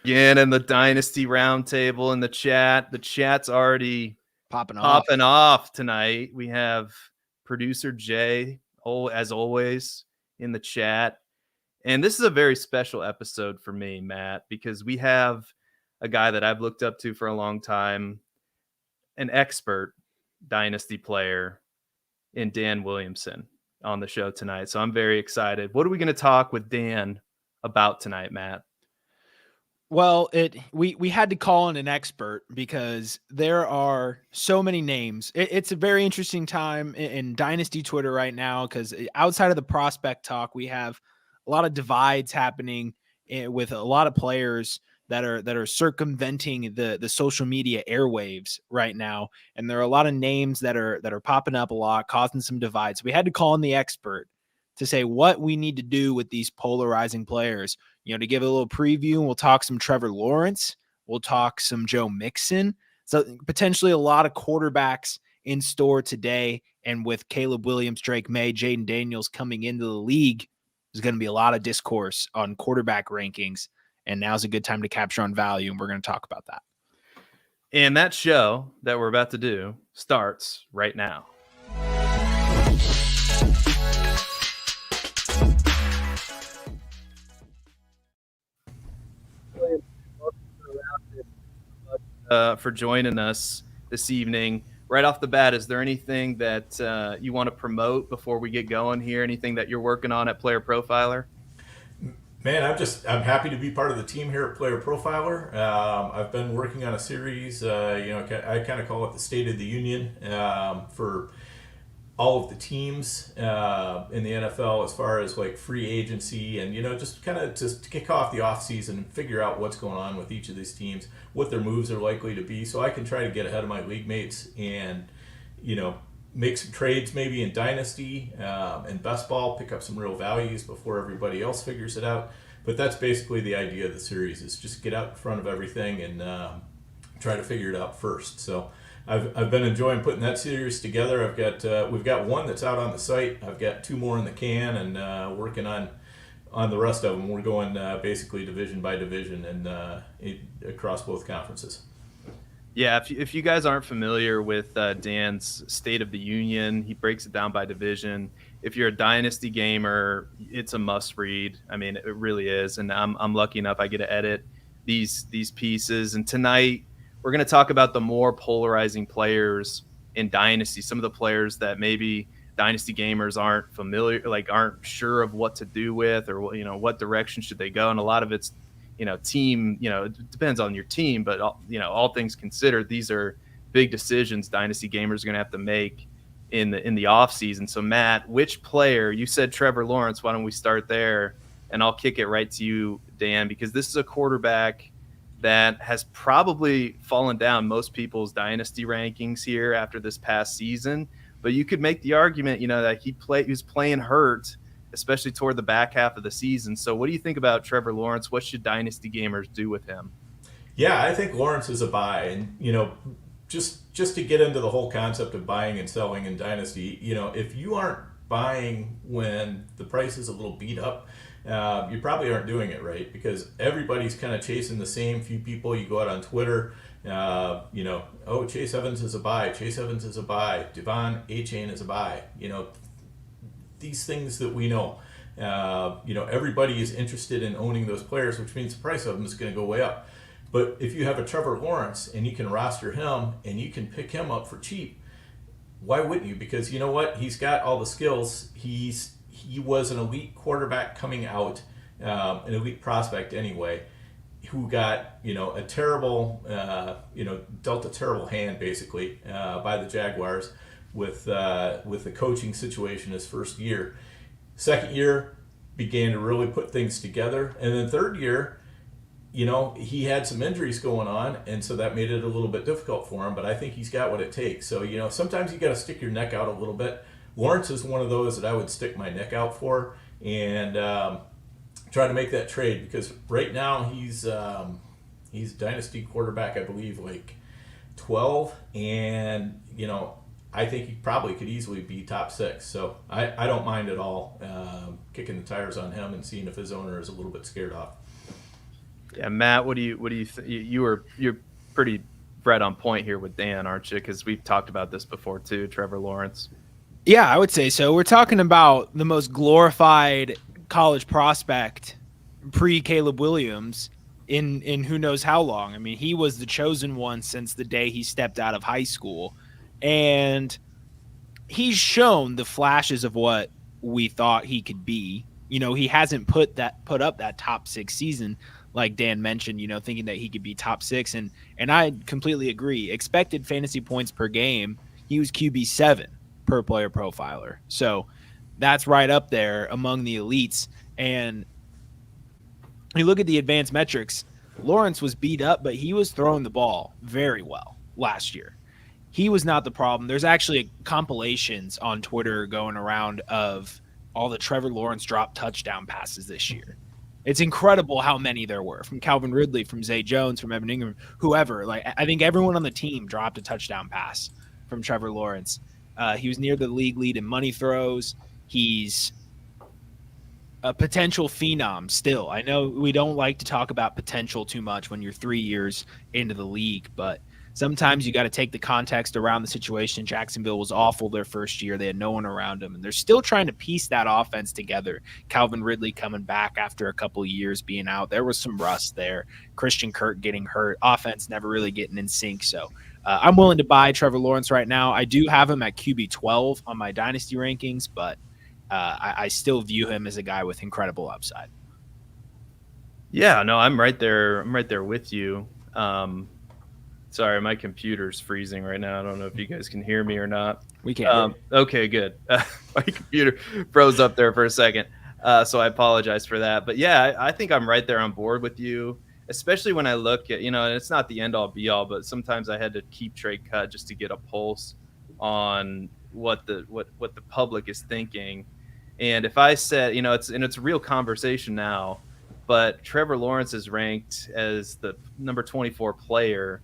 Again, in the Dynasty Roundtable in the chat. The chat's already popping off tonight. We have producer Jay, as always, in the chat. And this is a very special episode for me, Matt, because we have a guy that I've looked up to for a long time, an expert Dynasty player in Dan Williamson on the show tonight. So I'm very excited. What are we going to talk with Dan about tonight, Matt? Well, we had to call in an expert because there are so many names. It's a very interesting time in Dynasty Twitter right now because outside of the prospect talk, we have a lot of divides happening with a lot of players that are circumventing the social media airwaves right now, and there are a lot of names that are popping up a lot, causing some divides. We had to call in the expert to say what we need to do with these polarizing players. To give a little preview, we'll talk some Trevor Lawrence. We'll talk some Joe Mixon. So potentially a lot of quarterbacks in store today. And with Caleb Williams, Drake May, Jaden Daniels coming into the league, there's going to be a lot of discourse on quarterback rankings. And now's a good time to capture on value. And we're going to talk about that. And that show that we're about to do starts right now. For joining us this evening. Right off the bat, is there anything that you want to promote before we get going here? Anything that you're working on at PlayerProfiler? Man, I'm happy to be part of the team here at PlayerProfiler. I've been working on a series, I kind of call it the State of the Union for all of the teams in the NFL as far as like free agency and, just kind of just to kick off the offseason and figure out what's going on with each of these teams, what their moves are likely to be, so I can try to get ahead of my league mates and, make some trades maybe in Dynasty and Best Ball, pick up some real values before everybody else figures it out. But that's basically the idea of the series, is just get out in front of everything and try to figure it out first. So I've been enjoying putting that series together. We've got one that's out on the site. I've got two more in the can and working on the rest of them. We're going basically division by division and across both conferences. Yeah, if you guys aren't familiar with Dan's State of the Union, he breaks it down by division. If you're a Dynasty gamer, it's a must read. I mean, it really is. And I'm lucky enough I get to edit these pieces. And tonight we're going to talk about the more polarizing players in Dynasty, some of the players that maybe Dynasty gamers aren't familiar, aren't sure of what to do with, or what direction should they go. And a lot of it's team, it depends on your team, but all things considered, these are big decisions Dynasty gamers are going to have to make in the off season. So Matt, which player? You said Trevor Lawrence. Why don't we start there? And I'll kick it right to you, Dan, because this is a quarterback that has probably fallen down most people's Dynasty rankings here after this past season. But you could make the argument, that he was playing hurt, especially toward the back half of the season. So what do you think about Trevor Lawrence? What should Dynasty gamers do with him? Yeah, I think Lawrence is a buy. And, just to get into the whole concept of buying and selling in Dynasty, if you aren't buying when the price is a little beat up, you probably aren't doing it right, because everybody's kind of chasing the same few people. You go out on Twitter, Chase Evans is a buy, Chase Evans is a buy, Devon A-Chain is a buy. These things that we know, everybody is interested in owning those players, which means the price of them is going to go way up. But if you have a Trevor Lawrence and you can roster him and you can pick him up for cheap, why wouldn't you? Because you know what? He's got all the skills. He was an elite quarterback coming out, an elite prospect anyway, who got a terrible, dealt a terrible hand basically by the Jaguars with the coaching situation his first year. Second year began to really put things together, and then third year, he had some injuries going on, and so that made it a little bit difficult for him. But I think he's got what it takes. So sometimes you got to stick your neck out a little bit. Lawrence is one of those that I would stick my neck out for and try to make that trade, because right now he's dynasty quarterback, I believe, like 12, and I think he probably could easily be top 6. So I don't mind at all kicking the tires on him and seeing if his owner is a little bit scared off. Yeah, Matt, what do you you're pretty right on point here with Dan, aren't you? Because we've talked about this before too, Trevor Lawrence. Yeah, I would say so. We're talking about the most glorified college prospect pre Caleb Williams in who knows how long. I mean, he was the chosen one since the day he stepped out of high school, and he's shown the flashes of what we thought he could be. You know, he hasn't put up that top 6 season like Dan mentioned, you know, thinking that he could be top 6, and I completely agree. Expected fantasy points per game, he was QB7 per player profiler. So that's right up there among the elites. And you look at the advanced metrics, Lawrence was beat up, but he was throwing the ball very well last year. He was not the problem. There's actually compilations on Twitter going around of all the Trevor Lawrence drop touchdown passes this year. It's incredible how many there were, from Calvin Ridley, from Zay Jones, from Evan Ingram, whoever. Like, I think everyone on the team dropped a touchdown pass from Trevor Lawrence. He was near the league lead in money throws. He's a potential phenom still. I know we don't like to talk about potential too much when you're 3 years into the league, but sometimes you got to take the context around the situation. Jacksonville was awful their first year. They had no one around them, and they're still trying to piece that offense together. Calvin Ridley coming back after a couple of years being out. There was some rust there. Christian Kirk getting hurt. Offense never really getting in sync. So I'm willing to buy Trevor Lawrence right now. I do have him at QB 12 on my dynasty rankings, but I still view him as a guy with incredible upside. Yeah, no, I'm right there. I'm right there with you. Sorry, my computer's freezing right now. I don't know if you guys can hear me or not. We can. Okay, good. My computer froze up there for a second, so I apologize for that. But yeah, I think I'm right there on board with you, especially when I look at, and it's not the end-all be-all, but sometimes I had to keep trade cut just to get a pulse on what the public is thinking. And if I said, it's a real conversation now, but Trevor Lawrence is ranked as the number 24 player.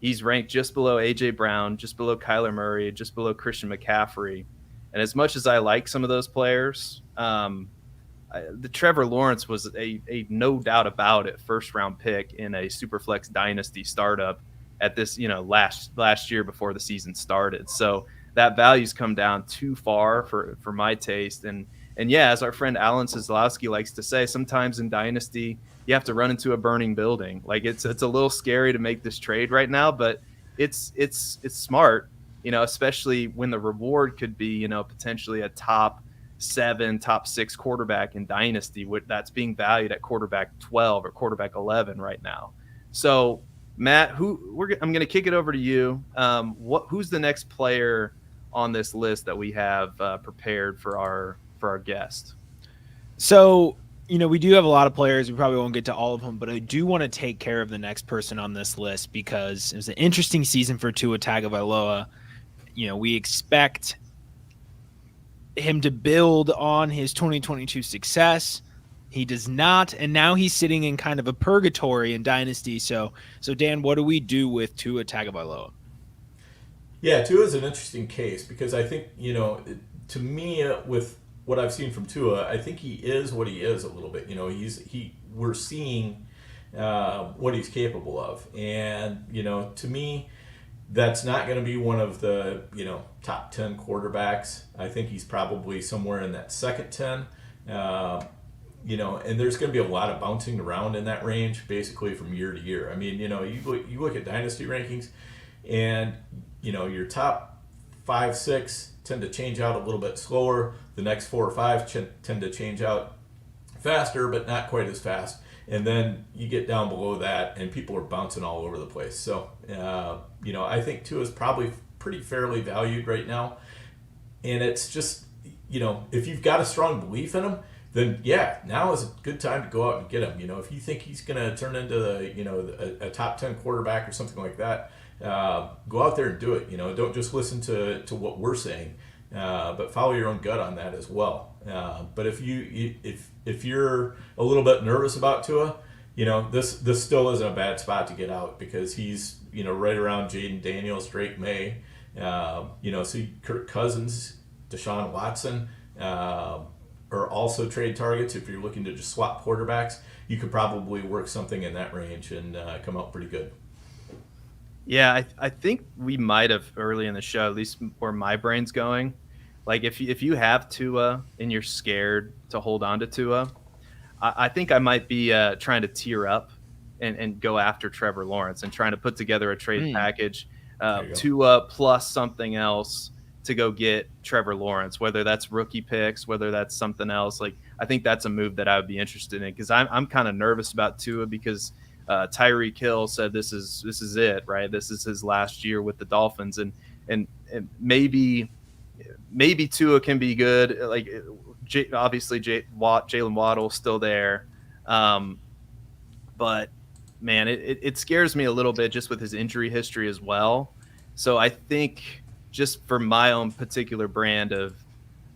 He's ranked just below A.J. Brown, just below Kyler Murray, just below Christian McCaffrey. And as much as I like some of those players, the Trevor Lawrence was a no doubt about it first-round pick in a Superflex Dynasty startup at this, last year before the season started. So that value's come down too far for my taste. And yeah, as our friend Alan Seslowski likes to say, sometimes in Dynasty, you have to run into a burning building. Like it's a little scary to make this trade right now, but it's smart, especially when the reward could be, potentially a top 7, top 6 quarterback in Dynasty, that's being valued at quarterback 12 or quarterback 11 right now. So Matt, I'm going to kick it over to you. Who's the next player on this list that we have prepared for our guest? So, we do have a lot of players. We probably won't get to all of them, but I do want to take care of the next person on this list because it was an interesting season for Tua Tagovailoa. We expect him to build on his 2022 success. He does not, and now he's sitting in kind of a purgatory in Dynasty. So Dan, what do we do with Tua Tagovailoa? Yeah, Tua is an interesting case because I think, to me, with what I've seen from Tua, I think he is what he is a little bit. We're seeing what he's capable of, and to me, that's not going to be one of the top 10 quarterbacks. I think he's probably somewhere in that second 10. And there's going to be a lot of bouncing around in that range, basically from year to year. I mean, you look at dynasty rankings, and your top 5, 6 tend to change out a little bit slower. The next 4 or 5 tend to change out faster, but not quite as fast. And then you get down below that, and people are bouncing all over the place. So, I think Tua is probably pretty fairly valued right now. And it's just, if you've got a strong belief in him, then yeah, now is a good time to go out and get him. If you think he's going to turn into a top 10 quarterback or something like that, go out there and do it. Don't just listen to what we're saying, but follow your own gut on that as well. But if you're a little bit nervous about Tua, this still isn't a bad spot to get out because he's right around Jaden Daniels, Drake May, so Kirk Cousins, Deshaun Watson, are also trade targets. If you're looking to just swap quarterbacks, you could probably work something in that range and come out pretty good. Yeah, I think we might have early in the show, at least where my brain's going. Like if you have Tua and you're scared to hold on to Tua, I think I might be trying to tier up and go after Trevor Lawrence and trying to put together a trade package, Tua plus something else to go get Trevor Lawrence, whether that's rookie picks, whether that's something else. Like I think that's a move that I would be interested in because I'm kind of nervous about Tua because Tyreek Hill said this is it, right? This is his last year with the Dolphins, and maybe Tua can be good. Like obviously Jalen Waddle's still there, but man, it scares me a little bit just with his injury history as well. So I think just for my own particular brand of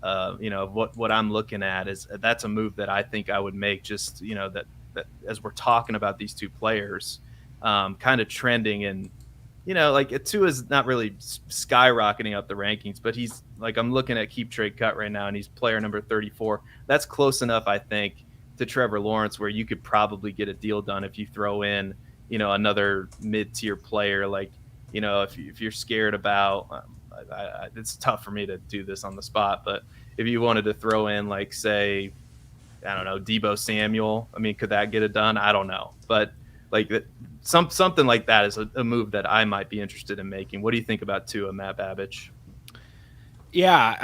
what I'm looking at is that's a move that I think I would make. Just that as we're talking about these two players, kind of trending and like Tua is not really skyrocketing up the rankings, but he's like I'm looking at Keep Trade Cut right now, and he's player number 34. That's close enough, I think, to Trevor Lawrence, where you could probably get a deal done if you throw in another mid-tier player. Like if you're scared about, it's tough for me to do this on the spot, but if you wanted to throw in like say, I don't know, Deebo Samuel, I mean, could that get it done? I don't know, but like something like that is a move that I might be interested in making. What do you think about Tua, Matt Babich? Yeah,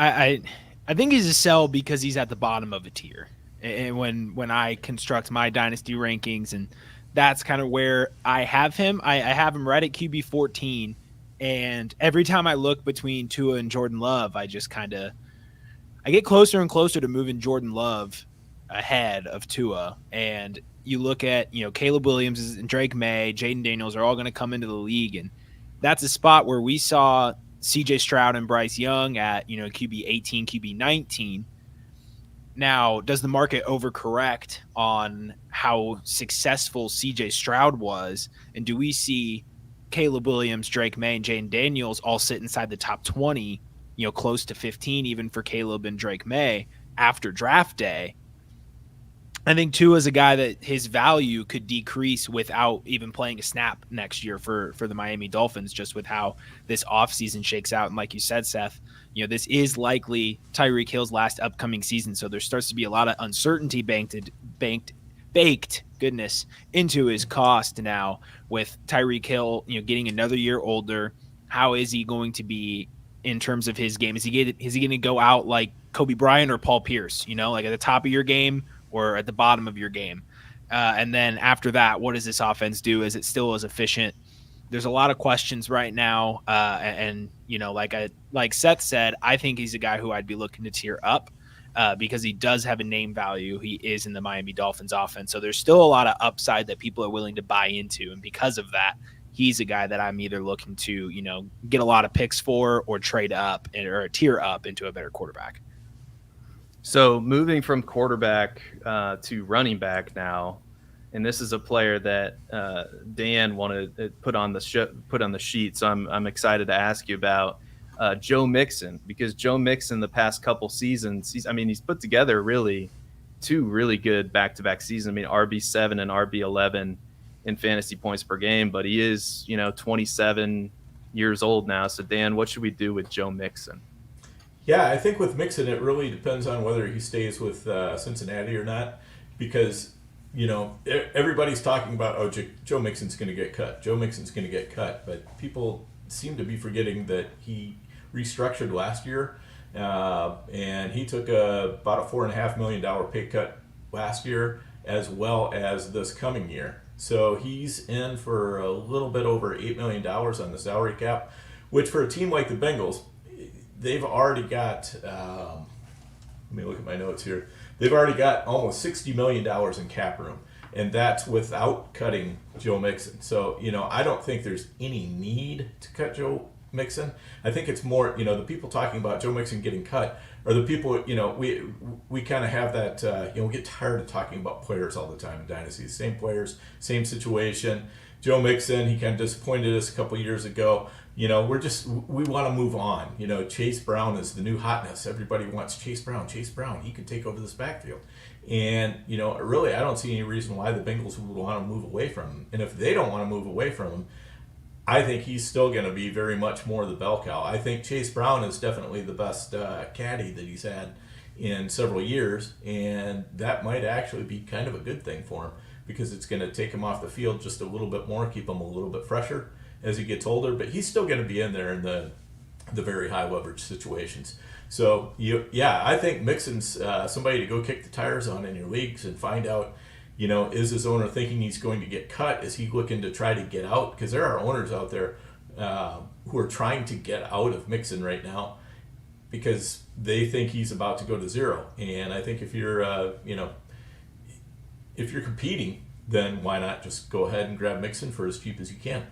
I think he's a sell because he's at the bottom of a tier. And when I construct my dynasty rankings, and that's kind of where I have him. I have him right at QB 14, and every time I look between Tua and Jordan Love, I get closer and closer to moving Jordan Love ahead of Tua. And you look at, Caleb Williams and Drake May, Jaden Daniels are all going to come into the league. And that's a spot where we saw CJ Stroud and Bryce Young at, QB 18, QB 19. Now, does the market overcorrect on how successful CJ Stroud was? And do we see Caleb Williams, Drake May, and Jaden Daniels all sit inside the top 20, close to 15, even for Caleb and Drake May after draft day? I think Tua is a guy that his value could decrease without even playing a snap next year for the Miami Dolphins, just with how this offseason shakes out. And like you said, Seth, this is likely Tyreek Hill's last upcoming season. So there starts to be a lot of uncertainty baked into his cost now with Tyreek Hill, getting another year older. How is he going to be in terms of his game? Is he going to go out like Kobe Bryant or Paul Pierce, like at the top of your game or at the bottom of your game? And then after that, what does this offense do? Is it still as efficient? There's a lot of questions right now. And like Seth said, I think he's a guy who I'd be looking to tier up because he does have a name value. He is in the Miami Dolphins offense. So there's still a lot of upside that people are willing to buy into. And because of that, he's a guy that I'm either looking to, get a lot of picks for or trade up or tier up into a better quarterback. So moving from quarterback to running back now, and this is a player that Dan wanted to put on the sheet. So I'm excited to ask you about Joe Mixon, because Joe Mixon the past couple seasons, he's put together really two really good back-to-back seasons. I mean, RB7 and RB11 in fantasy points per game, but he is 27 years old now. So Dan, what should we do with Joe Mixon? Yeah, I think with Mixon, it really depends on whether he stays with Cincinnati or not, because, everybody's talking about, Joe Mixon's going to get cut. Joe Mixon's going to get cut, but people seem to be forgetting that he restructured last year, and he took about a $4.5 million pay cut last year as well as this coming year. So he's in for a little bit over $8 million on the salary cap, which for a team like the Bengals, they've already got, let me look at my notes here. They've already got almost $60 million in cap room, and that's without cutting Joe Mixon. So, I don't think there's any need to cut Joe Mixon. I think it's more, the people talking about Joe Mixon getting cut are the people, we kind of have that, we get tired of talking about players all the time in Dynasty. Same players, same situation. Joe Mixon, he kind of disappointed us a couple years ago. We want to move on. Chase Brown is the new hotness. Everybody wants Chase Brown. Chase Brown, he could take over this backfield. And, really, I don't see any reason why the Bengals would want to move away from him. And if they don't want to move away from him, I think he's still going to be very much more the bell cow. I think Chase Brown is definitely the best caddy that he's had in several years. And that might actually be kind of a good thing for him, because it's going to take him off the field just a little bit more, keep him a little bit fresher as he gets older, but he's still going to be in there in the very high leverage situations. So, I think Mixon's somebody to go kick the tires on in your leagues and find out, is his owner thinking he's going to get cut? Is he looking to try to get out? Because there are owners out there who are trying to get out of Mixon right now because they think he's about to go to zero. And I think if you're, if you're competing, then why not just go ahead and grab Mixon for as cheap as you can?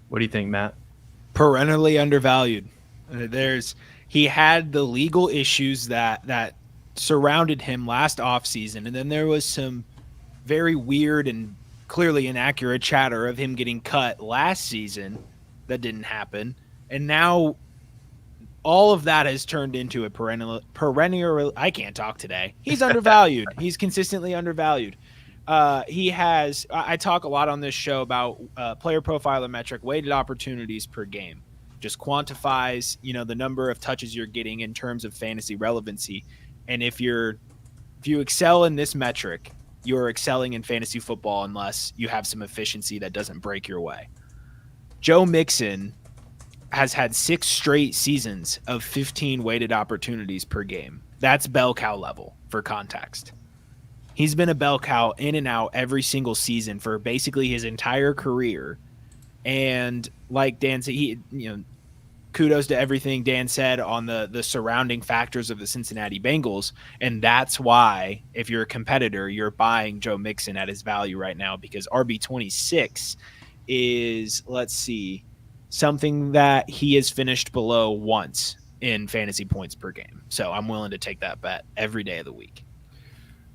What do you think, Matt? Perennially undervalued. He had the legal issues that surrounded him last offseason, and then there was some very weird and clearly inaccurate chatter of him getting cut last season that didn't happen, and now all of that has turned into a perennial. I can't talk today. He's undervalued. He's consistently undervalued. I talk a lot on this show about player profiler metric, weighted opportunities per game. Just quantifies, the number of touches you're getting in terms of fantasy relevancy. And if you excel in this metric, you're excelling in fantasy football unless you have some efficiency that doesn't break your way. Joe Mixon has had 6 straight seasons of 15 weighted opportunities per game. That's bell cow level for context. He's been a bell cow in and out every single season for basically his entire career. And like Dan said, kudos to everything Dan said on the surrounding factors of the Cincinnati Bengals. And that's why, if you're a competitor, you're buying Joe Mixon at his value right now, because RB26 is, something that he has finished below once in fantasy points per game. So I'm willing to take that bet every day of the week.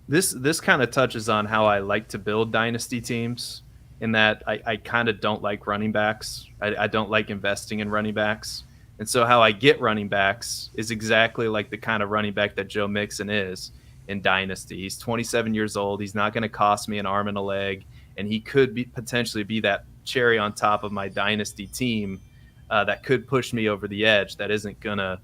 This kind of touches on how I like to build dynasty teams, in that I kind of don't like running backs. I don't like investing in running backs. And so how I get running backs is exactly like the kind of running back that Joe Mixon is in dynasty. He's 27 years old. He's not going to cost me an arm and a leg, and he could potentially be that cherry on top of my dynasty team that could push me over the edge. That isn't going to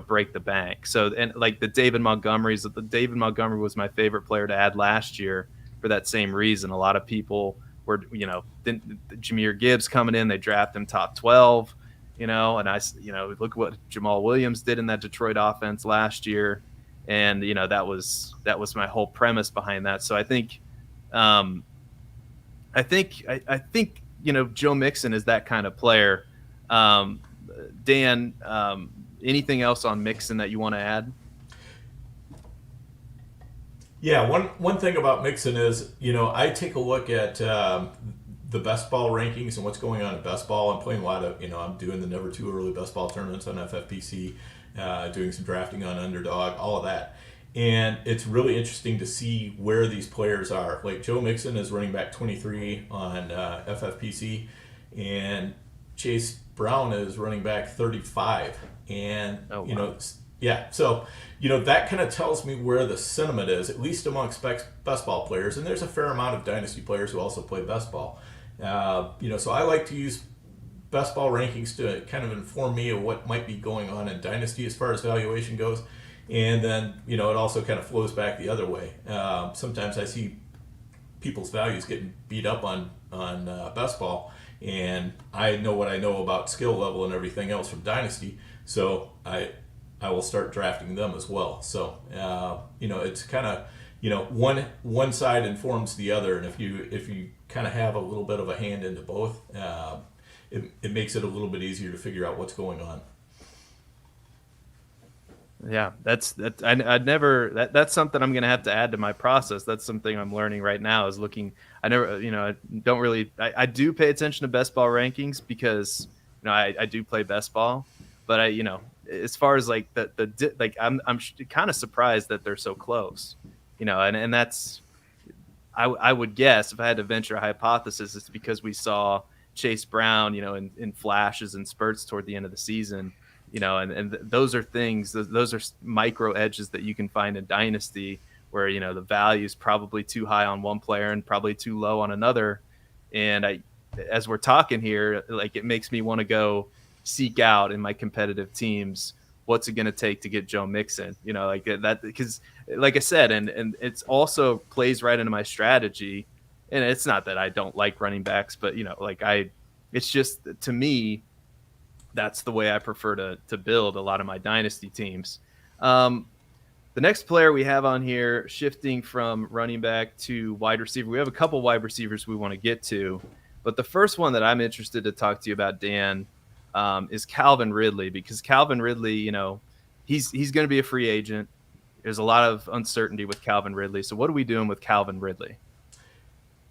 break the bank. So, and like David Montgomery was my favorite player to add last year for that same reason. A lot of people were, Jahmyr Gibbs coming in, they draft him top 12, and I, look what Jamal Williams did in that Detroit offense last year. And, that was my whole premise behind that. So I think, Joe Mixon is that kind of player. Dan, anything else on Mixon that you want to add? Yeah, one thing about Mixon is, I take a look at the best ball rankings and what's going on at best ball. I'm playing a lot of, I'm doing the Never Too Early best ball tournaments on FFPC, doing some drafting on Underdog, all of that. And it's really interesting to see where these players are. Like Joe Mixon is running back 23 on FFPC, and Chase Brown is running back 35. And, so, that kind of tells me where the sentiment is, at least amongst best ball players. And there's a fair amount of dynasty players who also play best ball. So I like to use best ball rankings to kind of inform me of what might be going on in dynasty as far as valuation goes. And then, it also kind of flows back the other way. Sometimes I see people's values getting beat up on best ball, and I know what I know about skill level and everything else from dynasty. So I will start drafting them as well. So it's kind of one side informs the other, and if you kind of have a little bit of a hand into both, it makes it a little bit easier to figure out what's going on. Yeah, that's something I'm going to have to add to my process. That's something I'm learning right now, is looking. I do pay attention to best ball rankings because I do play best ball. But as far as like I'm kind of surprised that they're so close, and that's I would guess, if I had to venture a hypothesis, it's because we saw Chase Brown, in flashes and spurts toward the end of the season, and those are things, those are micro edges that you can find in Dynasty where, the value is probably too high on one player and probably too low on another. And as we're talking here, like, it makes me want to go seek out in my competitive teams what's it going to take to get Joe Mixon, like that, because like I said, and it's also plays right into my strategy. And it's not that I don't like running backs, but it's just, to me, that's the way I prefer to build a lot of my dynasty teams. The next player we have on here, shifting from running back to wide receiver, we have a couple wide receivers we want to get to, but the first one that I'm interested to talk to you about, Dan, is Calvin Ridley, because Calvin Ridley, he's going to be a free agent. There's a lot of uncertainty with Calvin Ridley. So what are we doing with Calvin Ridley?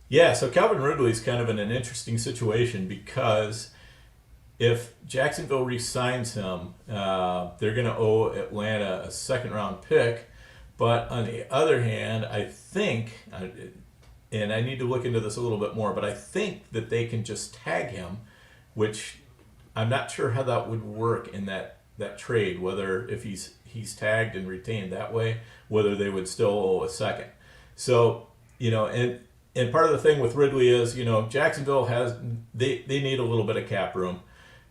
Yeah, so Calvin Ridley is kind of in an interesting situation because if Jacksonville re-signs him, they're going to owe Atlanta a second-round pick. But on the other hand, I think, and I need to look into this a little bit more, but I think that they can just tag him, which I'm not sure how that would work in that trade, whether if he's tagged and retained that way, whether they would still owe a second. So, and part of the thing with Ridley is, Jacksonville they need a little bit of cap room.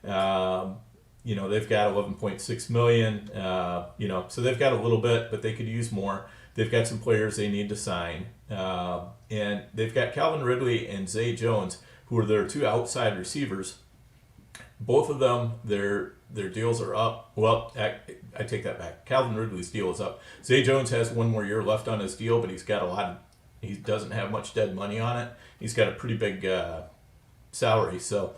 They've got 11.6 million, so they've got a little bit, but they could use more. They've got some players they need to sign. And they've got Calvin Ridley and Zay Jones, who are their two outside receivers. Both of them, their deals are up. Well, I take that back. Calvin Ridley's deal is up. Zay Jones has one more year left on his deal, but he doesn't have much dead money on it. He's got a pretty big salary, so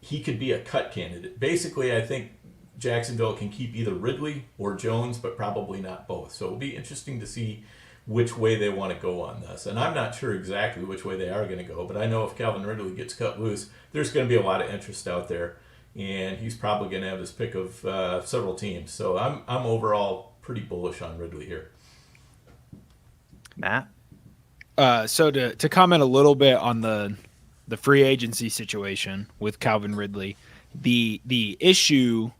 he could be a cut candidate. Basically, I think Jacksonville can keep either Ridley or Jones, but probably not both. So it'll be interesting to see which way they want to go on this. And I'm not sure exactly which way they are going to go, but I know if Calvin Ridley gets cut loose, there's going to be a lot of interest out there, and he's probably going to have his pick of several teams. So I'm overall pretty bullish on Ridley here. Matt? So to comment a little bit on the free agency situation with Calvin Ridley, the issue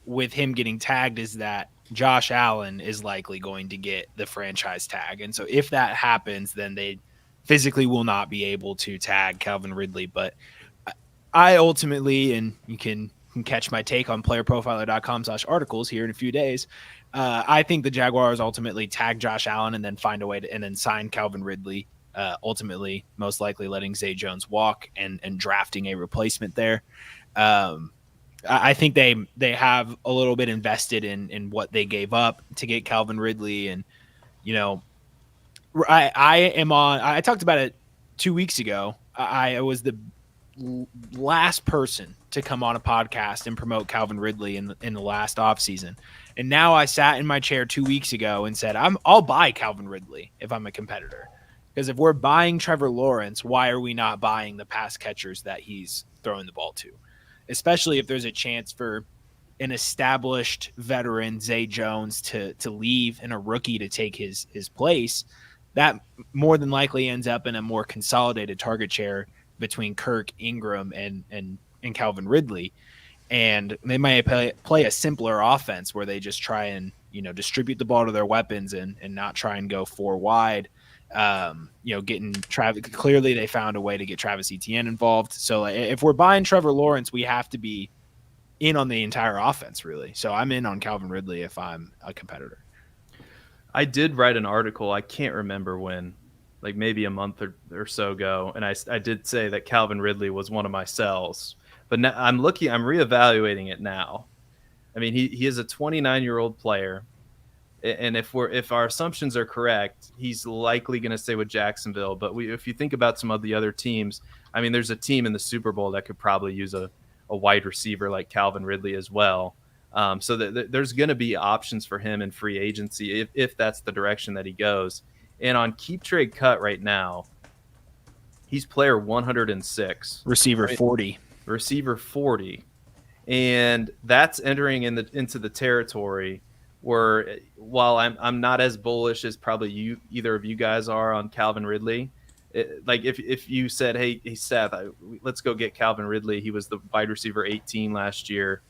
with him getting tagged is that Josh Allen is likely going to get the franchise tag. And so if that happens, then they physically will not be able to tag Calvin Ridley. But I ultimately, and you can catch my take on playerprofiler.com/articles here in a few days, I think the Jaguars ultimately tag Josh Allen and then find a way to, and then sign Calvin Ridley, ultimately most likely letting Zay Jones walk and drafting a replacement there. I think they have a little bit invested in what they gave up to get Calvin Ridley. And, I talked about it 2 weeks ago. I was the last person to come on a podcast and promote Calvin Ridley in the last offseason. And now I sat in my chair 2 weeks ago and said, I'll buy Calvin Ridley if I'm a competitor. Because if we're buying Trevor Lawrence, why are we not buying the pass catchers that he's throwing the ball to? Especially if there's a chance for an established veteran, Zay Jones, to leave and a rookie to take his place, that more than likely ends up in a more consolidated target share between Kirk, Ingram, and Calvin Ridley. And they might play a simpler offense where they just try and, distribute the ball to their weapons and not try and go four wide. Getting Travis, clearly they found a way to get Travis Etienne involved. So if we're buying Trevor Lawrence, we have to be in on the entire offense, really. So I'm in on Calvin Ridley if I'm a competitor. I did write an article, I can't remember when, like maybe a month or so ago, and I did say that Calvin Ridley was one of my sells. But now I'm reevaluating it now. I mean, he is a 29-year-old player. And if our assumptions are correct, he's likely going to stay with Jacksonville. But if you think about some of the other teams, I mean, there's a team in the Super Bowl that could probably use a wide receiver like Calvin Ridley as well. So there's going to be options for him in free agency if that's the direction that he goes. And on Keep Trade Cut right now, he's player 106. Receiver 40. Receiver 40. And that's entering into the territory where, while I'm not as bullish as probably either of you guys are on Calvin Ridley, Like if you said, hey Seth, let's go get Calvin Ridley. He was the wide receiver 18 last year.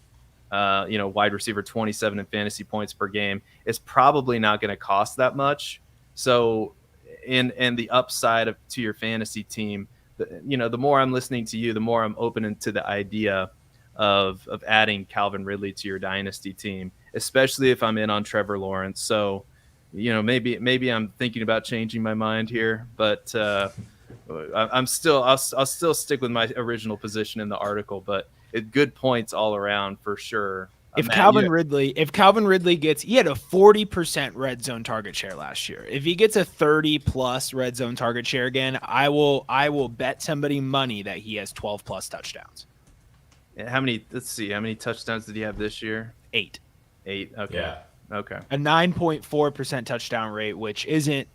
Wide receiver 27 in fantasy points per game. It's probably not going to cost that much. So, and the upside to your fantasy team, the more I'm listening to you, the more I'm open to the idea of adding Calvin Ridley to your dynasty team, especially if I'm in on Trevor Lawrence. So, maybe I'm thinking about changing my mind here, but I'll still stick with my original position in the article. But good points all around for sure. If Calvin Ridley gets, he had a 40% red zone target share last year. If he gets a 30+ red zone target share again, I will bet somebody money that he has 12+ touchdowns. Let's see, how many touchdowns did he have this year? 8. Okay. Yeah. Okay. A 9.4% touchdown rate, which isn't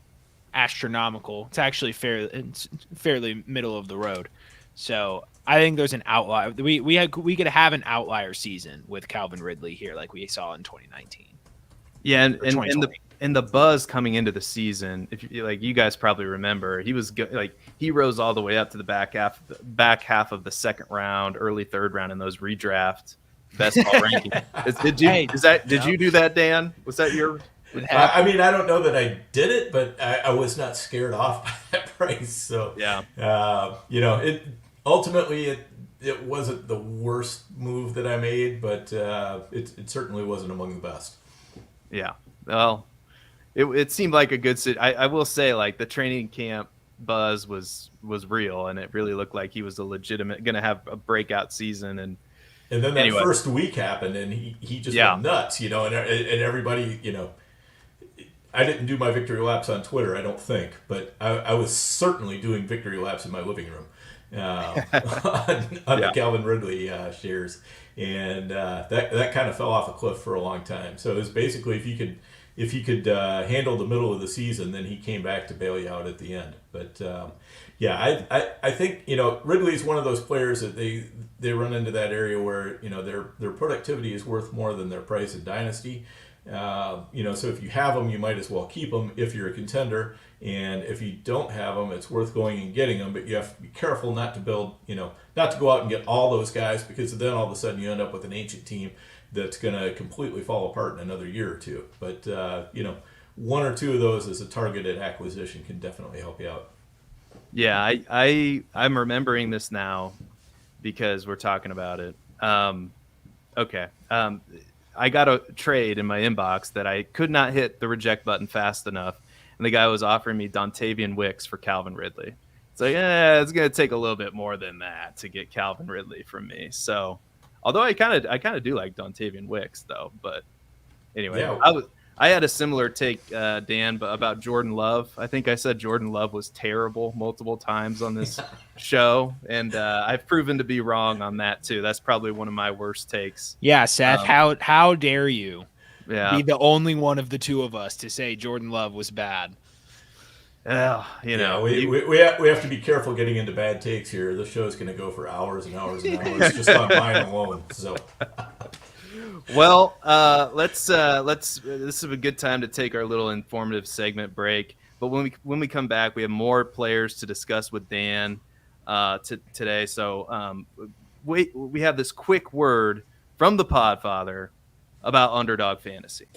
astronomical. It's actually fairly middle of the road. So I think there's an outlier. We could have an outlier season with Calvin Ridley here, like we saw in 2019. Yeah, and the buzz coming into the season, if you guys probably remember, he was he rose all the way up to the back half of the second round, early third round in those redraft best ball rankings. Did you do that, Dan? Was that your? I mean, I don't know that I did it, but I was not scared off by that price. So yeah, ultimately it wasn't the worst move that I made, but it certainly wasn't among the best. Yeah, well, it seemed like a good. I will say, like, the training camp buzz was real, and it really looked like he was going to have a breakout season. And then that first week happened, and he just went nuts, and everybody, I didn't do my victory laps on Twitter, I don't think, but I was certainly doing victory laps in my living room on the Calvin Ridley shares, and that kind of fell off a cliff for a long time. So it was basically if you could handle the middle of the season, then he came back to bail you out at the end. But I think Ridley's one of those players that they run into that area where their productivity is worth more than their price in Dynasty. So if you have them, you might as well keep them if you're a contender. And if you don't have them, it's worth going and getting them. But you have to be careful not to go out and get all those guys, because then all of a sudden you end up with an ancient team that's going to completely fall apart in another year or two. But, one or two of those as a targeted acquisition can definitely help you out. Yeah, I'm remembering this now because we're talking about it. Okay. I got a trade in my inbox that I could not hit the reject button fast enough, and the guy was offering me Dontavian Wicks for Calvin Ridley. It's like, it's going to take a little bit more than that to get Calvin Ridley from me. So, although I kind of do like Dontavian Wicks though, but anyway, yeah. I had a similar take, Dan, but about Jordan Love. I think I said Jordan Love was terrible multiple times on this show, and I've proven to be wrong on that too. That's probably one of my worst takes. Yeah, Seth, how dare you be the only one of the two of us to say Jordan Love was bad? We have to be careful getting into bad takes here. This show is going to go for hours and hours and hours just on mine alone. So. Well, let's. This is a good time to take our little informative segment break. But when we come back, we have more players to discuss with Dan today. So we have this quick word from the Podfather about Underdog Fantasy.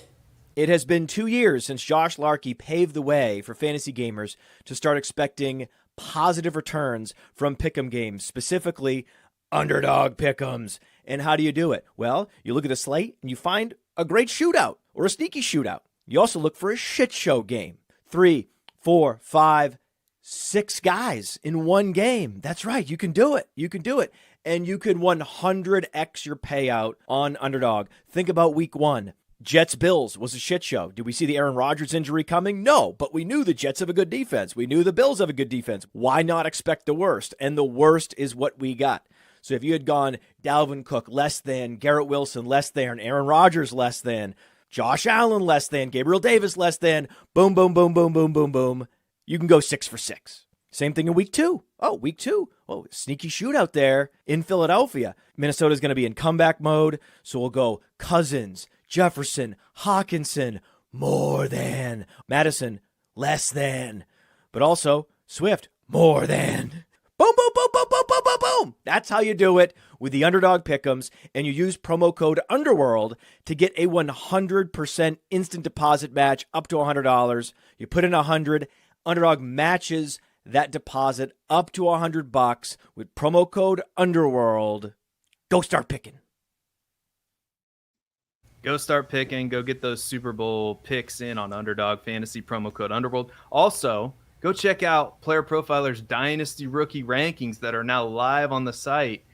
It has been 2 years since Josh Larkey paved the way for fantasy gamers to start expecting positive returns from pick'em games, specifically Underdog pick'ems. And how do you do it? Well, you look at the slate and you find a great shootout or a sneaky shootout. You also look for a shit show game. 3, 4, 5, 6 guys in one game. That's right. You can do it. You can do it. And you can 100x your payout on Underdog. Think about week 1. Jets-Bills was a shit show. Did we see the Aaron Rodgers injury coming? No, but we knew the Jets have a good defense. We knew the Bills have a good defense. Why not expect the worst? And the worst is what we got. So if you had gone Dalvin Cook less than, Garrett Wilson less than, Aaron Rodgers less than, Josh Allen less than, Gabriel Davis less than, boom, boom, boom, boom, boom, boom, boom, you can go 6 for 6. Same thing in week 2. Oh, week 2. Oh, sneaky shootout there in Philadelphia. Minnesota's going to be in comeback mode, so we'll go Cousins, Jefferson, Hawkinson, more than, Madison, less than, but also Swift, more than. Boom, boom, boom, boom, boom, boom, boom, boom. That's how you do it with the Underdog Pick'ems, and you use promo code Underworld to get a 100% instant deposit match up to $100. You put in $100, Underdog matches that deposit up to $100 with promo code Underworld. Go start picking. Go start picking. Go get those Super Bowl picks in on Underdog Fantasy, promo code Underworld. Also, go check out Player Profiler's Dynasty Rookie Rankings that are now live on the site.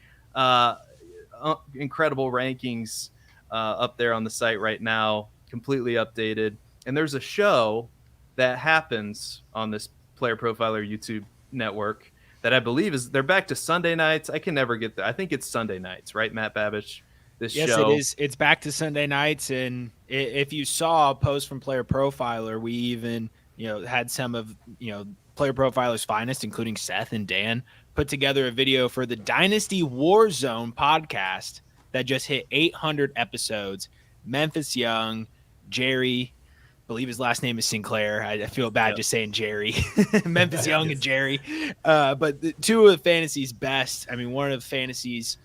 Incredible rankings up there on the site right now, completely updated. And there's a show that happens on this Player Profiler YouTube network that I believe they're back to Sunday nights. I can never get that. I think it's Sunday nights, right, Matt Babich? Yes, it is. It's back to Sunday nights, and if you saw a post from Player Profiler, we even had some of Player Profiler's finest, including Seth and Dan, put together a video for the Dynasty Warzone podcast that just hit 800 episodes. Memphis Young, Jerry, I believe his last name is Sinclair. I feel bad just saying Jerry. Memphis Young and Jerry. But two of the fantasy's best. I mean, one of the fantasy's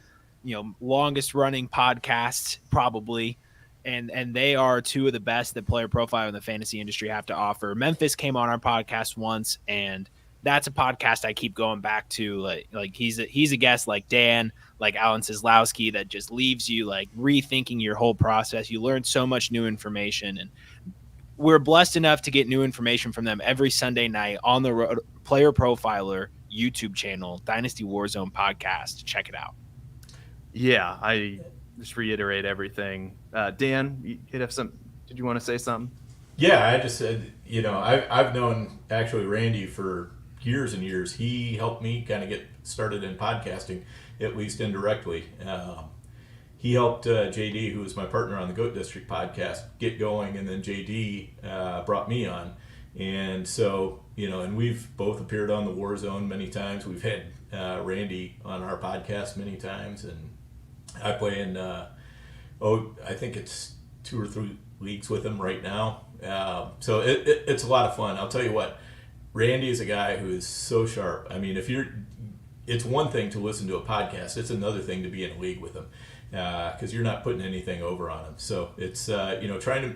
longest running podcasts probably. And they are two of the best that Player Profiler in the fantasy industry have to offer. Memphis came on our podcast once, and that's a podcast I keep going back to. Like he's a guest like Dan, like Alan Seslowski, that just leaves you like rethinking your whole process. You learn so much new information, and we're blessed enough to get new information from them every Sunday night on the Player Profiler YouTube channel, Dynasty Warzone podcast. Check it out. Yeah, I just reiterate everything. Dan, you'd have some. Did you want to say something? Yeah, I just said, I've known actually Randy for years and years. He helped me kind of get started in podcasting, at least indirectly. He helped JD, who was my partner on the Goat District podcast, get going, and then JD brought me on. And so, and we've both appeared on the Warzone many times. We've had Randy on our podcast many times, and I play in, I think it's 2 or 3 leagues with him right now. So it's a lot of fun. I'll tell you what, Randy is a guy who is so sharp. I mean, it's one thing to listen to a podcast. It's another thing to be in a league with him, because you're not putting anything over on him. So it's, trying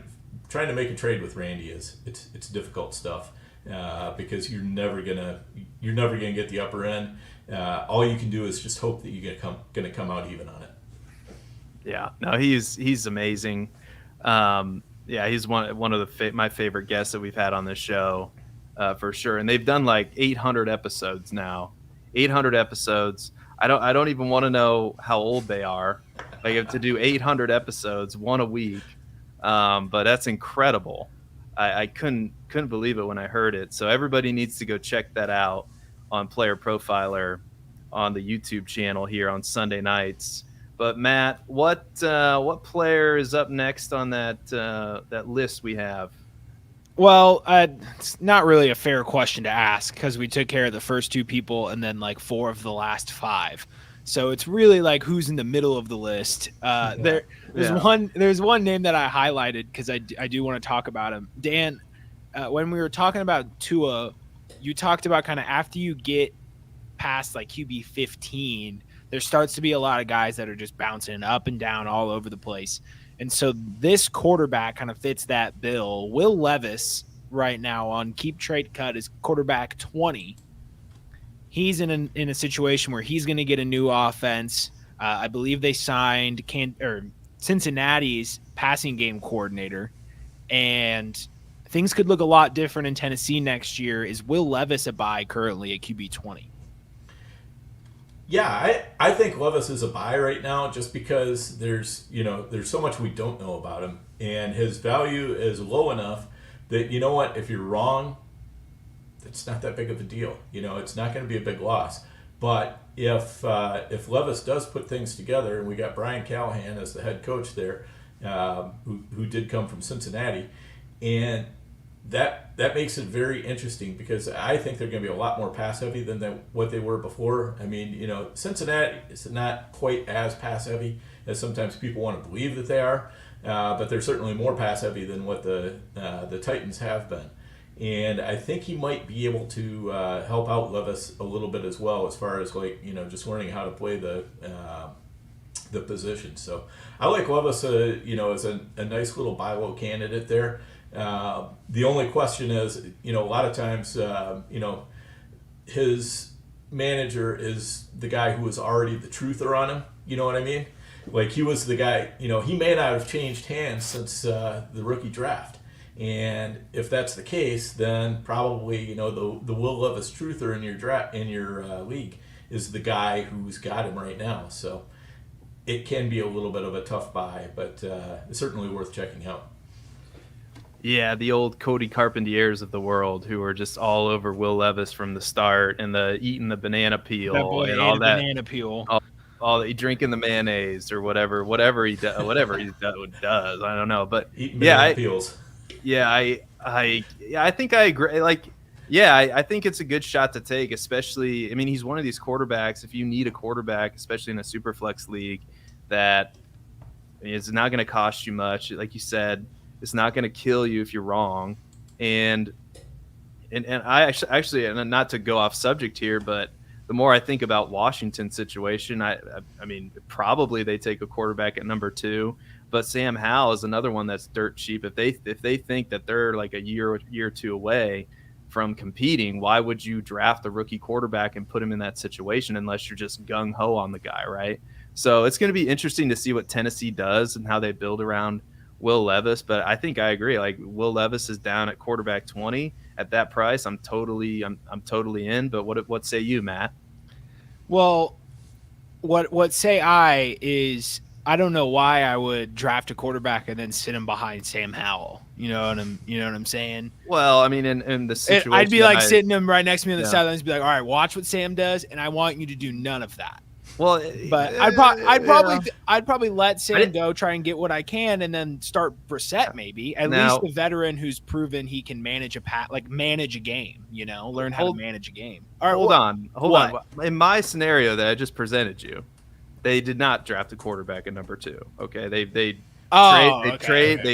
to make a trade with Randy it's difficult stuff, because you're never gonna get the upper end. All you can do is just hope that you're gonna come out even on it. Yeah, no, he's amazing. He's one of my favorite guests that we've had on this show, for sure. And they've done like 800 episodes now. 800 episodes. I don't even want to know how old they are. Like, to do 800 episodes, one a week. But that's incredible. I couldn't believe it when I heard it. So everybody needs to go check that out on Player Profiler on the YouTube channel here on Sunday nights. But Matt, what player is up next on that list we have? Well, it's not really a fair question to ask because we took care of the first 2 people and then like 4 of the last 5. So it's really like who's in the middle of the list. There's one name that I highlighted because I do want to talk about him. Dan, when we were talking about Tua, you talked about kind of after you get past like QB 15, there starts to be a lot of guys that are just bouncing up and down all over the place. And so this quarterback kind of fits that bill. Will Levis right now on Keep Trade Cut is quarterback 20. He's in a situation where he's going to get a new offense. I believe they signed Cincinnati's passing game coordinator, and things could look a lot different in Tennessee next year. Is Will Levis a buy currently at QB 20? Yeah, I think Levis is a buy right now just because there's so much we don't know about him, and his value is low enough that, if you're wrong, it's not that big of a deal. It's not going to be a big loss. But if Levis does put things together, and we got Brian Callahan as the head coach there, who did come from Cincinnati, and that makes it very interesting because I think they're going to be a lot more pass heavy than what they were before. I mean, Cincinnati is not quite as pass heavy as sometimes people want to believe that they are, but they're certainly more pass heavy than what the Titans have been. And I think he might be able to help out Levis a little bit as well, as far as just learning how to play the position. So I like Levis, as a nice little buy low candidate there. The only question is, a lot of times, his manager is the guy who was already the truther on him. You know what I mean? Like, he was the guy, he may not have changed hands since the rookie draft. And if that's the case, then probably, the Will Levis truther in your league is the guy who's got him right now. So it can be a little bit of a tough buy, but it's certainly worth checking out. Yeah, the old Cody Carpentiers of the world, who are just all over Will Levis from the start, and eating the banana peel That boy and ate all a that. banana peel. All drinking the mayonnaise or whatever he does, I don't know, but Eating banana peels. Yeah, I think I agree. I think it's a good shot to take, especially. I mean, he's one of these quarterbacks. If you need a quarterback, especially in a super flex league, that is not going to cost you much. Like you said, it's not going to kill you if you're wrong. And I actually, and not to go off subject here, but the more I think about Washington's situation, I mean, probably they take a quarterback at number 2. But Sam Howell is another one that's dirt cheap. If they think that they're like a year or two away from competing, why would you draft a rookie quarterback and put him in that situation unless you're just gung ho on the guy, right? So it's going to be interesting to see what Tennessee does and how they build around Will Levis. But I think I agree. Like, Will Levis is down at quarterback 20 at that price. I'm totally in. But what say you, Matt? Well, what say I is, I don't know why I would draft a quarterback and then sit him behind Sam Howell. You know what I'm saying? Well, I mean, in the situation, I'd be like sitting him right next to me on the Yeah. sidelines, be like, all right, watch what Sam does, and I want you to do none of that. Well, But I'd probably let Sam go, try and get what I can, and then start Brissett maybe. At least the veteran who's proven he can manage manage a game. Learn how to manage a game. All right, hold on. In my scenario that I just presented you, they did not draft a quarterback at number 2. Okay, they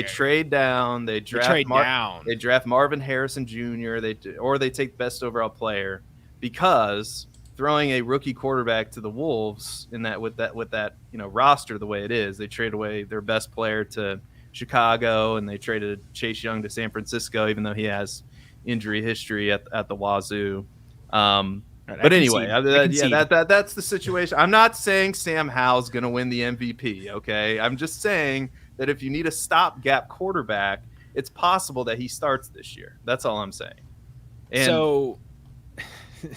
trade down. They draft Marvin Harrison Jr. They take best overall player, because throwing a rookie quarterback to the Wolves with that roster the way it is, they trade away their best player to Chicago, and they traded Chase Young to San Francisco, even though he has injury history at the wazoo. But anyway, that's the situation. I'm not saying Sam Howell's going to win the MVP, okay? I'm just saying that if you need a stopgap quarterback, it's possible that he starts this year. That's all I'm saying. And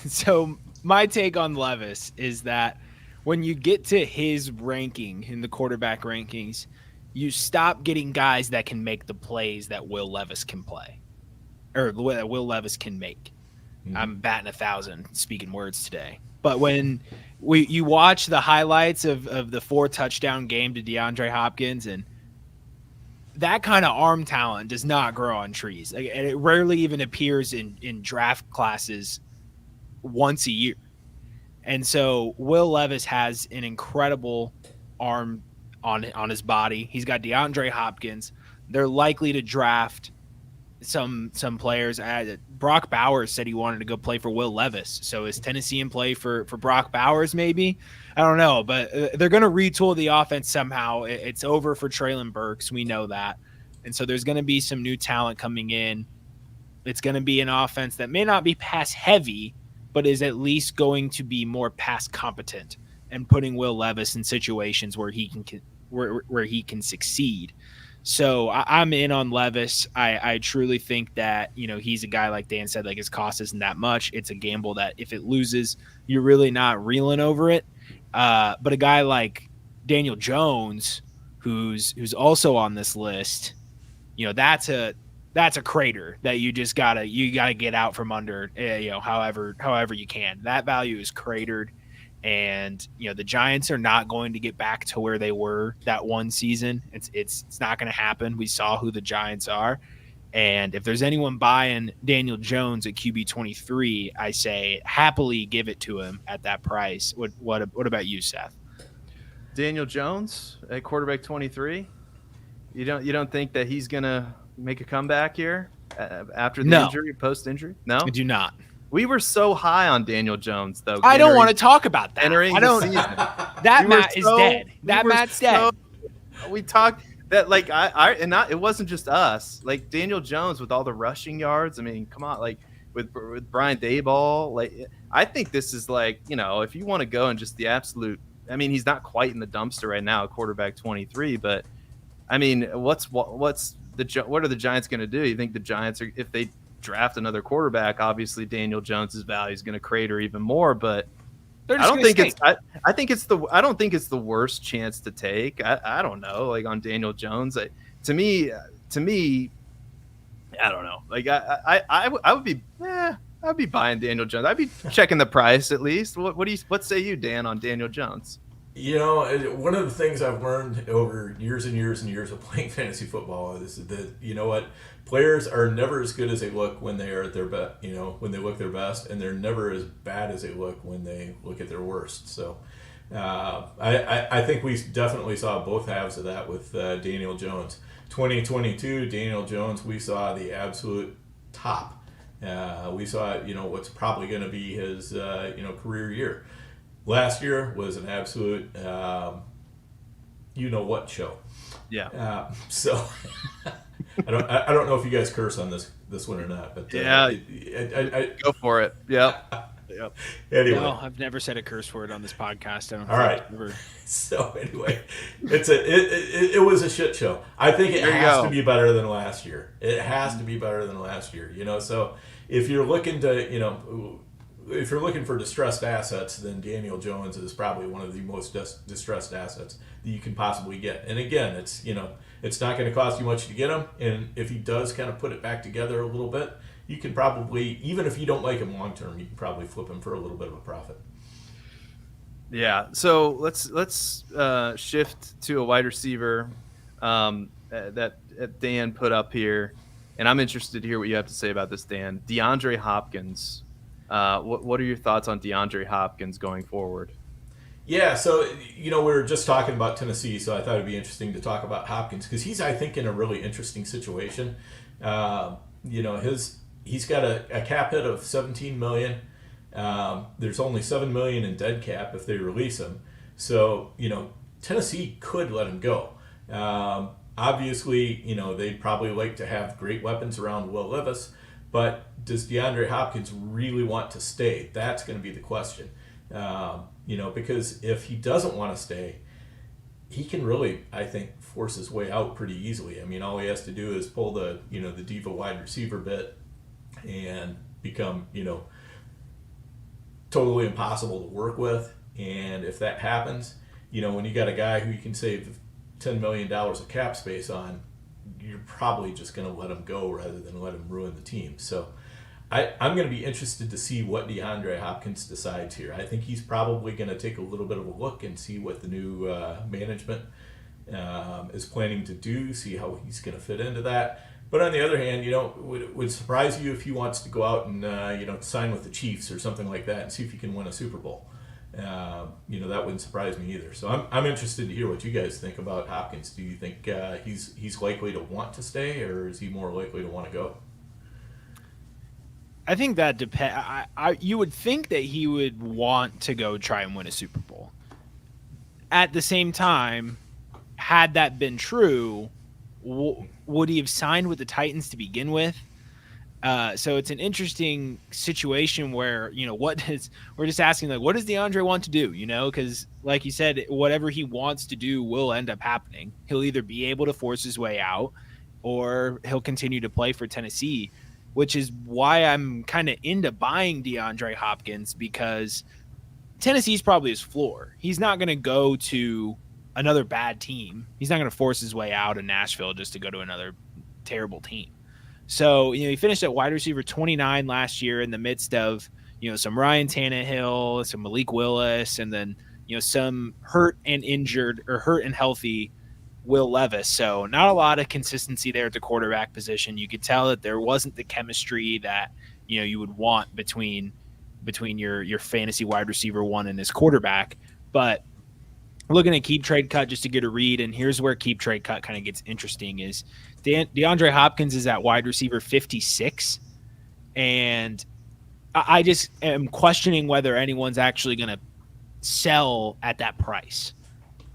so my take on Levis is that when you get to his ranking in the quarterback rankings, you stop getting guys that can make the plays that Will Levis can play, or that Will Levis can make. I'm batting 1,000 speaking words today. But when you watch the highlights of the 4-touchdown game to DeAndre Hopkins, and that kind of arm talent does not grow on trees. And it rarely even appears in draft classes once a year. And so Will Levis has an incredible arm on his body. He's got DeAndre Hopkins. They're likely to draft some players. Brock Bowers said he wanted to go play for Will Levis. So is Tennessee in play for Brock Bowers maybe? I don't know, but they're going to retool the offense somehow. It's over for Treylon Burks. We know that. And so there's going to be some new talent coming in. It's going to be an offense that may not be pass heavy, but is at least going to be more pass competent and putting Will Levis in situations where he can succeed. So I'm in on Levis. I truly think that, he's a guy, like Dan said, like, his cost isn't that much. It's a gamble that if it loses, you're really not reeling over it. But a guy like Daniel Jones, who's also on this list, that's a crater that you just gotta get out from under, however you can. That value is cratered. And the Giants are not going to get back to where they were that one season. It's not going to happen. We saw who the Giants are, and if there's anyone buying Daniel Jones at QB 23, I say happily give it to him at that price. What about you, Seth? Daniel Jones at quarterback 23. You don't think that he's going to make a comeback here? after the No. injury, post-injury? No? I do not. We were so high on Daniel Jones, though. I don't want to talk about that. Entering I the don't. season. That Matt is dead. That Matt's dead. We talked that like it wasn't just us. Like Daniel Jones with all the rushing yards. I mean, come on, like with Brian Daboll. Like I think this is like, you know, if you want to go in just the absolute. I mean, he's not quite in the dumpster right now, quarterback 23. But I mean, what are the Giants going to do? You think the Giants are, if they draft another quarterback, obviously Daniel Jones's value is going to crater even more, but I don't think it's the worst chance to take. I don't know, like on Daniel Jones. To me, I don't know. Like I would be I'd be buying Daniel Jones. I'd be checking the price at least. What say you, Dan, on Daniel Jones? You know, one of the things I've learned over years and years and years of playing fantasy football is that, you know what, players are never as good as they look when they are at their best. You know, when they look their best, and they're never as bad as they look when they look at their worst. So, I think we definitely saw both halves of that with Daniel Jones. 2022, Daniel Jones, we saw the absolute top. We saw, you know, what's probably going to be his, career year. Last year was an absolute, you-know-what show. Yeah. So I don't know if you guys curse on this one or not, but yeah, go for it. Yeah. Yep. Anyway, no, I've never said a curse word on this podcast. I don't. All right. So anyway, it was a shit show. I think it has to be better than last year. It has to be better than last year. You know, so if you're looking to, you know, if you're looking for distressed assets, then Daniel Jones is probably one of the most distressed assets that you can possibly get. And again, it's, you know, it's not going to cost you much to get him. And if he does kind of put it back together a little bit, you can probably, even if you don't like him long term, you can probably flip him for a little bit of a profit. Yeah. So let's shift to a wide receiver that Dan put up here, and I'm interested to hear what you have to say about this, Dan. DeAndre Hopkins. What are your thoughts on DeAndre Hopkins going forward? Yeah, so, you know, we were just talking about Tennessee, so I thought it'd be interesting to talk about Hopkins because he's, I think, in a really interesting situation. You know, he's got a cap hit of $17 million. There's only $7 million in dead cap if they release him. So, you know, Tennessee could let him go. Obviously, you know, they'd probably like to have great weapons around Will Levis, but does DeAndre Hopkins really want to stay? That's going to be the question. You know, because if he doesn't want to stay, he can really, I think, force his way out pretty easily. I mean, all he has to do is pull the diva wide receiver bit and become, you know, totally impossible to work with. And if that happens, you know, when you got a guy who you can save $10 million of cap space on, you're probably just going to let him go rather than let him ruin the team. So I'm going to be interested to see what DeAndre Hopkins decides here. I think he's probably going to take a little bit of a look and see what the new management is planning to do, see how he's going to fit into that. But on the other hand, you know, would surprise you if he wants to go out and, you know, sign with the Chiefs or something like that and see if he can win a Super Bowl. You know, that wouldn't surprise me either. So I'm interested to hear what you guys think about Hopkins. Do you think he's likely to want to stay, or is he more likely to want to go? I think that depends. You would think that he would want to go try and win a Super Bowl. At the same time, had that been true, would he have signed with the Titans to begin with? So it's an interesting situation where, you know, we're just asking, like, what does DeAndre want to do? You know, because like you said, whatever he wants to do will end up happening. He'll either be able to force his way out or he'll continue to play for Tennessee, which is why I'm kind of into buying DeAndre Hopkins, because Tennessee's probably his floor. He's not going to go to another bad team. He's not going to force his way out of Nashville just to go to another terrible team. So, you know, he finished at wide receiver 29 last year in the midst of, you know, some Ryan Tannehill, some Malik Willis, and then, you know, some hurt and healthy Will Levis. So not a lot of consistency there at the quarterback position. You could tell that there wasn't the chemistry that, you know, you would want between your fantasy wide receiver one and his quarterback. But looking at keep trade cut just to get a read, and here's where keep trade cut kind of gets interesting is DeAndre Hopkins is at wide receiver 56, and I just am questioning whether anyone's actually going to sell at that price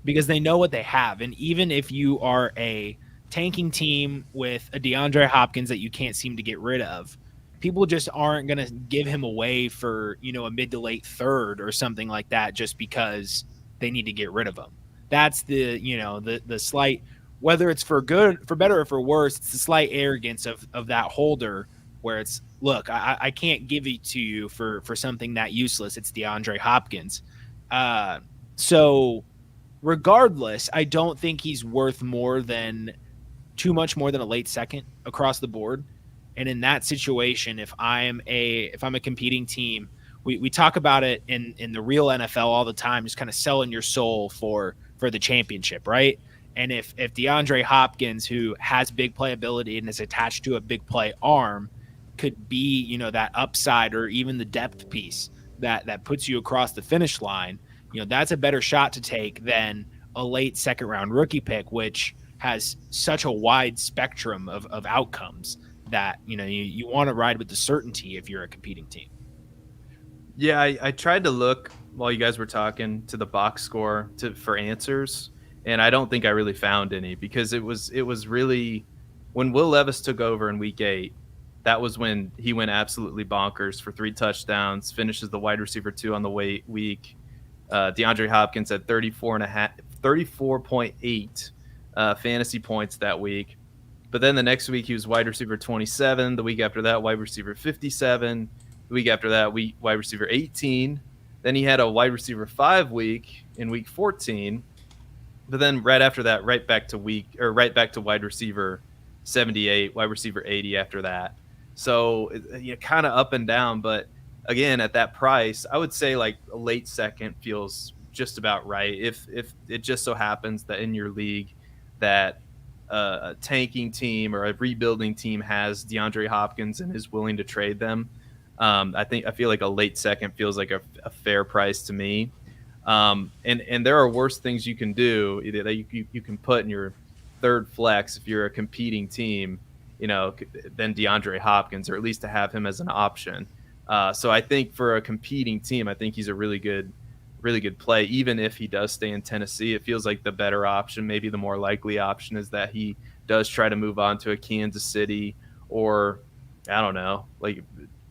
because they know what they have. And even if you are a tanking team with a DeAndre Hopkins that you can't seem to get rid of, people just aren't going to give him away for, a mid to late third or something like that just because they need to get rid of him. That's the slight, whether it's for good, for better or for worse, it's the slight arrogance of that holder where it's, look, I can't give it to you for something that useless. It's DeAndre Hopkins. So regardless, I don't think he's worth too much more than a late second across the board. And in that situation, if I'm a competing team, we talk about it in the real NFL all the time, just kind of selling your soul for the championship, right? And if DeAndre Hopkins, who has big playability and is attached to a big play arm, could be, that upside or even the depth piece that puts you across the finish line, that's a better shot to take than a late second round rookie pick, which has such a wide spectrum of outcomes that, you want to ride with the certainty if you're a competing team. Yeah, I tried to look while you guys were talking to the box score for answers, and I don't think I really found any because it was really when Will Levis took over in week 8, that was when he went absolutely bonkers for 3 touchdowns, finishes the wide receiver 2 on the week. DeAndre Hopkins had 34.8 fantasy points that week. But then the next week he was wide receiver 27. The week after that, wide receiver 57. The week after that, wide receiver 18. Then he had a wide receiver 5 week in week 14. But then right after that, right back to wide receiver 78, wide receiver 80 after that. So kind of up and down. But again, at that price, I would say like a late second feels just about right. If it just so happens that in your league that a tanking team or a rebuilding team has DeAndre Hopkins and is willing to trade them, I feel like a late second feels like a fair price to me. And there are worse things you can do that you can put in your third flex if you're a competing team, than DeAndre Hopkins, or at least to have him as an option. So I think for a competing team, I think he's a really good play. Even if he does stay in Tennessee, it feels like the better option, maybe the more likely option, is that he does try to move on to a Kansas City or, I don't know, like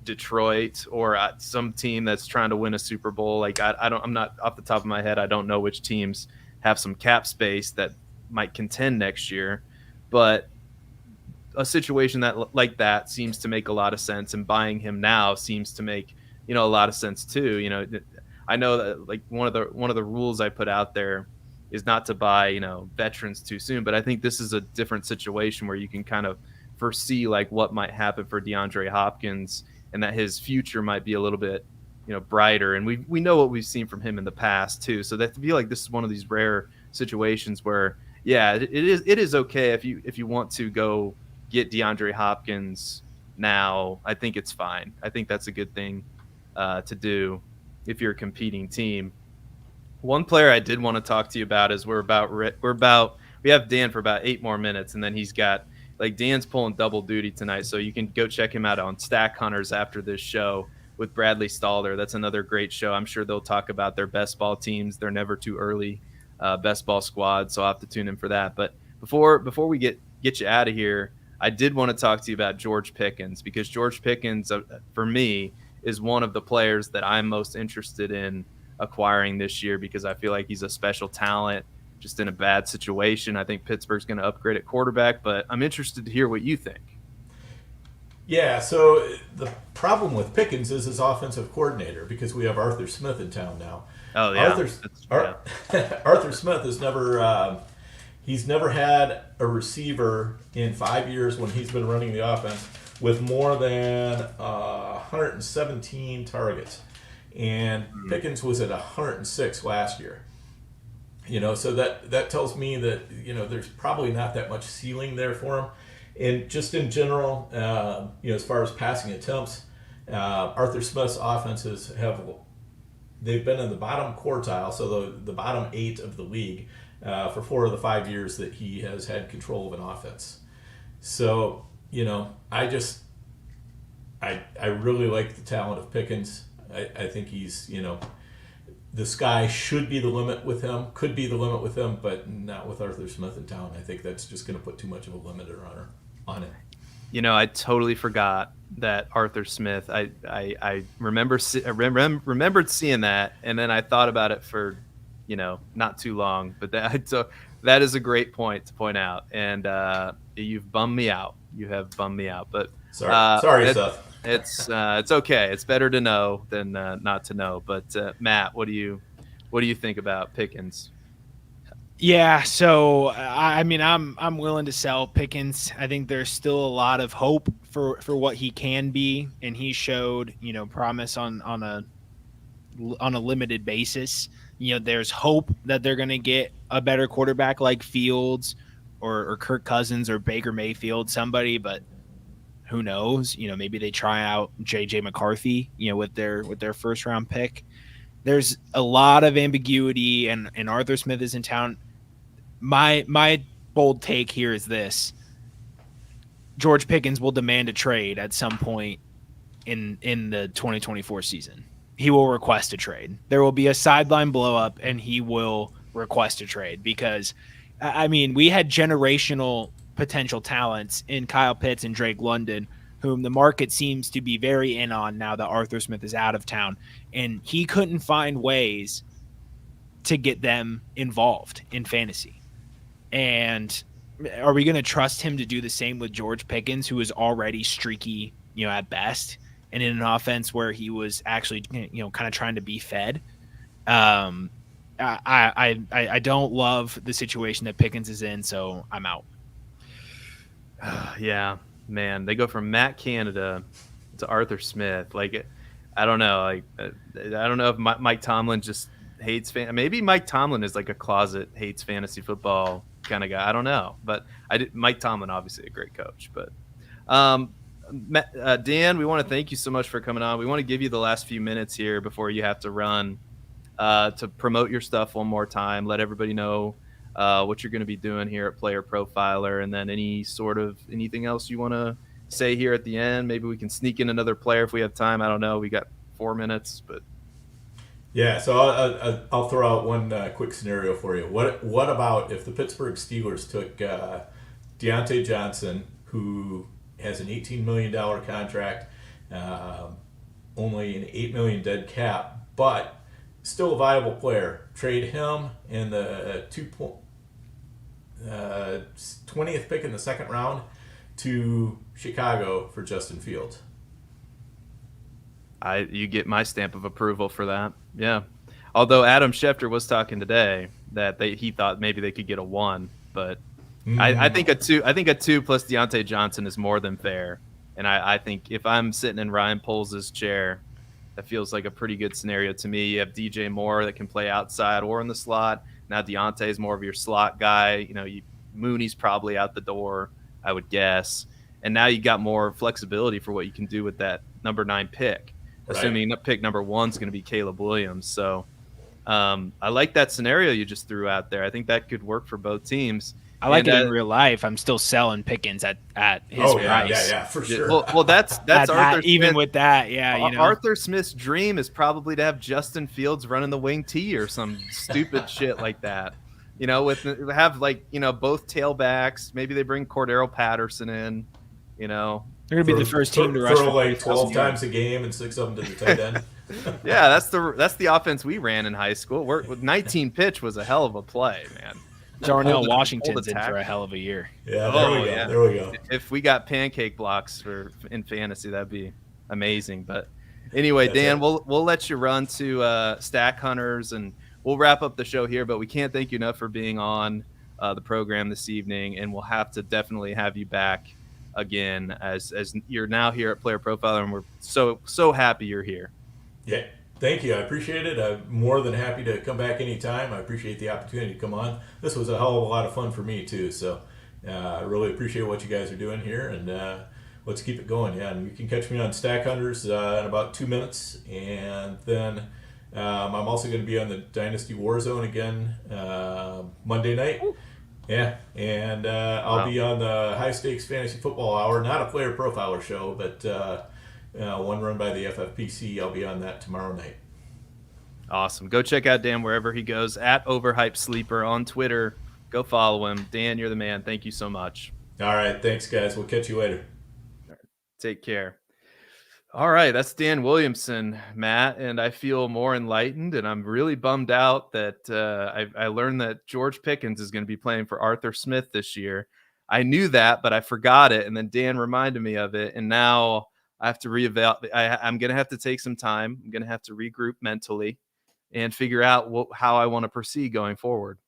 Detroit or some team that's trying to win a Super Bowl. Like I'm not off the top of my head, I don't know which teams have some cap space that might contend next year, but a situation like that seems to make a lot of sense, and buying him now seems to make a lot of sense too. I know that like one of the rules I put out there is not to buy veterans too soon, but I think this is a different situation where you can kind of foresee like what might happen for DeAndre Hopkins and that his future might be a little bit brighter, and we know what we've seen from him in the past too. So that, I feel like this is one of these rare situations where it is okay if you want to go get DeAndre Hopkins now. I think it's fine. I think that's a good thing to do if you're a competing team. One player I did want to talk to you about is we have Dan for about 8 more minutes, and then he's got Dan's pulling double duty tonight, so you can go check him out on Stack Hunters after this show with Bradley Stalder. That's another great show. I'm sure they'll talk about their best ball teams. They're never too early, best ball squad, so I'll have to tune in for that. But before we get you out of here, I did want to talk to you about George Pickens, because George Pickens, for me, is one of the players that I'm most interested in acquiring this year, because I feel like he's a special talent just in a bad situation. I think Pittsburgh's going to upgrade at quarterback, but I'm interested to hear what you think. Yeah, so the problem with Pickens is his offensive coordinator, because we have Arthur Smith in town now. Oh, yeah. Arthur Smith has never he's never had a receiver in 5 years when he's been running the offense with more than 117 targets. And Pickens was at 106 last year. So that tells me that, there's probably not that much ceiling there for him. And just in general, as far as passing attempts, Arthur Smith's offenses have they've been in the bottom quartile, so the bottom 8 of the league for 4 of the 5 years that he has had control of an offense. So, I really like the talent of Pickens. I think he's, the sky should be the limit with him, could be the limit with him, but not with Arthur Smith in town. I think that's just going to put too much of a limiter on it. I totally forgot that Arthur Smith. I remembered seeing that, and then I thought about it for, not too long. But that is a great point to point out, and you've bummed me out. You have bummed me out. But sorry, Seth. It's okay. It's better to know than not to know. But Matt, what do you think about Pickens? Yeah, so I mean, I'm willing to sell Pickens. I think there's still a lot of hope for what he can be, and he showed promise on a limited basis. There's hope that they're going to get a better quarterback like Fields or Kirk Cousins or Baker Mayfield, somebody, but who knows? Maybe they try out J.J. McCarthy, with their first round pick. There's a lot of ambiguity, and Arthur Smith is in town. My bold take here is this: George Pickens will demand a trade at some point in the 2024 season. He will request a trade. There will be a sideline blow up, and he will request a trade because, we had generational potential talents in Kyle Pitts and Drake London, whom the market seems to be very in on now that Arthur Smith is out of town, and he couldn't find ways to get them involved in fantasy. And are we going to trust him to do the same with George Pickens, who is already streaky, at best, and in an offense where he was actually, kind of trying to be fed? I don't love the situation that Pickens is in, so I'm out. Yeah, man, they go from Matt Canada to Arthur Smith. Like, I don't know. I don't know if Mike Tomlin just hates maybe Mike Tomlin is like a closet hates fantasy football kind of guy. I don't know, but Mike Tomlin, obviously a great coach. But Dan, we want to thank you so much for coming on. We want to give you the last few minutes here before you have to run to promote your stuff one more time. Let everybody know what you're going to be doing here at Player Profiler, and then anything else you want to say here at the end. Maybe we can sneak in another player if we have time. I don't know. We got 4 minutes, but yeah. So I'll throw out one quick scenario for you. What about if the Pittsburgh Steelers took Deontay Johnson, who has an $18 million contract, only an $8 million dead cap, but still a viable player, trade him in the 20th pick in the second round to Chicago for Justin Fields? You get my stamp of approval for that. Yeah. Although Adam Schefter was talking today that he thought maybe they could get a 1, but I think a 2 plus Deontay Johnson is more than fair. And I think if I'm sitting in Ryan Poles' chair, that feels like a pretty good scenario to me. You have DJ Moore that can play outside or in the slot. Now Deontay is more of your slot guy. Mooney's probably out the door, I would guess. And now you got more flexibility for what you can do with that number 9 pick, assuming pick number 1 is going to be Caleb Williams. So I like that scenario you just threw out there. I think that could work for both teams. I like it in real life. I'm still selling Pickens at his price. Yeah, for sure. Well, that's Arthur Smith. Even with that, Arthur Smith's dream is probably to have Justin Fields running the wing T or some stupid shit like that. Both tailbacks. Maybe they bring Cordero Patterson in. They're gonna be the first team to rush for like 12 times a game and 6 of them to the tight end. Yeah, that's the offense we ran in high school. With 19 pitch was a hell of a play, man. Darnell Washington's in for a hell of a year. Yeah, there we go. If we got pancake blocks in fantasy, that'd be amazing. But anyway, Dan, we'll let you run to Stack Hunters, and we'll wrap up the show here. But we can't thank you enough for being on the program this evening, and we'll have to definitely have you back again as you're now here at Player Profiler, and we're so happy you're here. Yeah. Thank you. I appreciate it. I'm more than happy to come back anytime. I appreciate the opportunity to come on. This was a hell of a lot of fun for me, too. So I really appreciate what you guys are doing here, and let's keep it going. Yeah, and you can catch me on Stack Hunters in about 2 minutes. And then I'm also going to be on the Dynasty Warzone again Monday night. Yeah, and I'll be on the High Stakes Fantasy Football Hour, not a player profiler show, but one run by the FFPC. I'll be on that tomorrow night. Awesome. Go check out Dan wherever he goes, at Overhyped Sleeper on Twitter. Go follow him. Dan, you're the man. Thank you so much. All right. Thanks, guys. We'll catch you later. Take care. All right. That's Dan Williamson, Matt. And I feel more enlightened, and I'm really bummed out that I learned that George Pickens is going to be playing for Arthur Smith this year. I knew that, but I forgot it. And then Dan reminded me of it. And now I have to reevaluate. I'm going to have to take some time. I'm going to have to regroup mentally and figure out how I want to proceed going forward.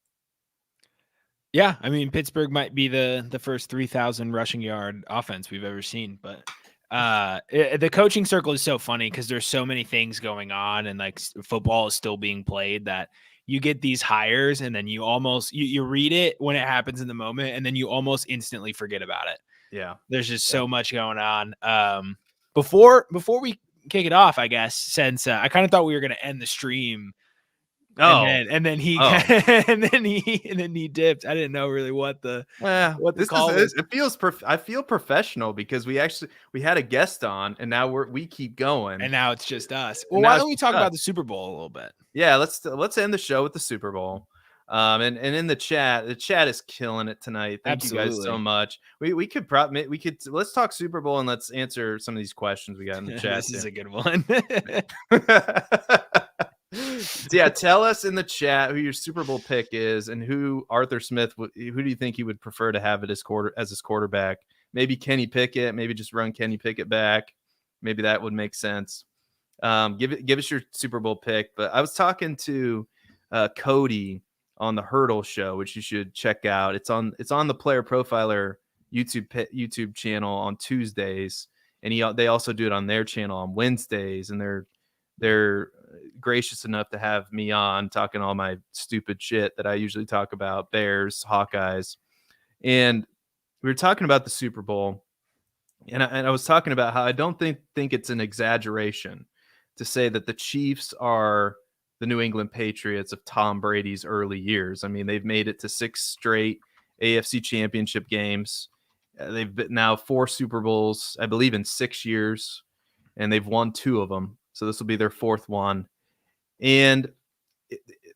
Yeah, I mean, Pittsburgh might be the first 3,000 rushing yard offense we've ever seen, but the coaching circle is so funny because there's so many things going on, and like football is still being played, that you get these hires and then you almost you read it when it happens in the moment, and then you almost instantly forget about it. Yeah, there's just so much going on. Before we kick it off, I guess, since I kind of thought we were going to end the stream. And then he dipped. I didn't know really what the call is. It feels I feel professional because we had a guest on, and now we keep going, and now it's just us. Well, why don't we talk about the Super Bowl a little bit? Yeah, let's end the show with the Super Bowl. And in the chat is killing it tonight. Thank you guys so much. Let's talk Super Bowl and let's answer some of these questions we got in the chat. This is a good one. So yeah, tell us in the chat who your Super Bowl pick is and who Arthur Smith who do you think he would prefer to have as his quarterback? Maybe Kenny Pickett, maybe just run Kenny Pickett back. Maybe that would make sense. Give us your Super Bowl pick. But I was talking to Cody on the Hurdle Show, which you should check out. It's on the Player Profiler YouTube channel on Tuesdays, and they also do it on their channel on Wednesdays, and they're gracious enough to have me on talking all my stupid shit that I usually talk about, Bears, Hawkeyes. And we were talking about the Super Bowl, and I was talking about how I don't think it's an exaggeration to say that the Chiefs are the New England Patriots of Tom Brady's early years. I mean, they've made it to 6 straight AFC championship games. They've been now 4 Super Bowls, I believe, in 6 years, and they've won 2 of them. So this will be their 4th one. And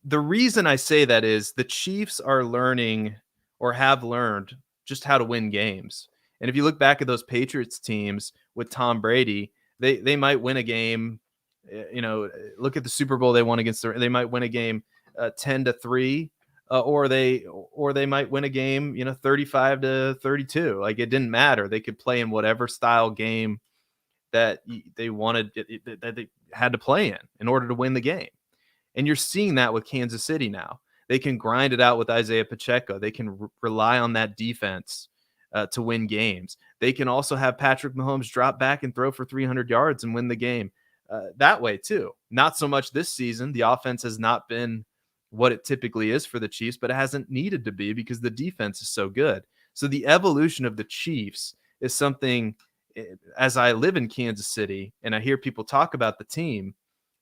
the reason I say that is the Chiefs are learning, or have learned, just how to win games. And if you look back at those Patriots teams with Tom Brady, they might win a game. Look at the Super Bowl they won against they might win a game 10-3, or they might win a game 35-32. Like, it didn't matter. They could play in whatever style game that they wanted, that they had to play in order to win the game. And you're seeing that with Kansas City now. They can grind it out with Isaiah Pacheco. They can rely on that defense to win games. They can also have Patrick Mahomes drop back and throw for 300 yards and win the game that way too. Not so much this season. The offense has not been what it typically is for the Chiefs, but it hasn't needed to be because the defense is so good. So the evolution of the Chiefs is something, as I live in Kansas City and I hear people talk about the team,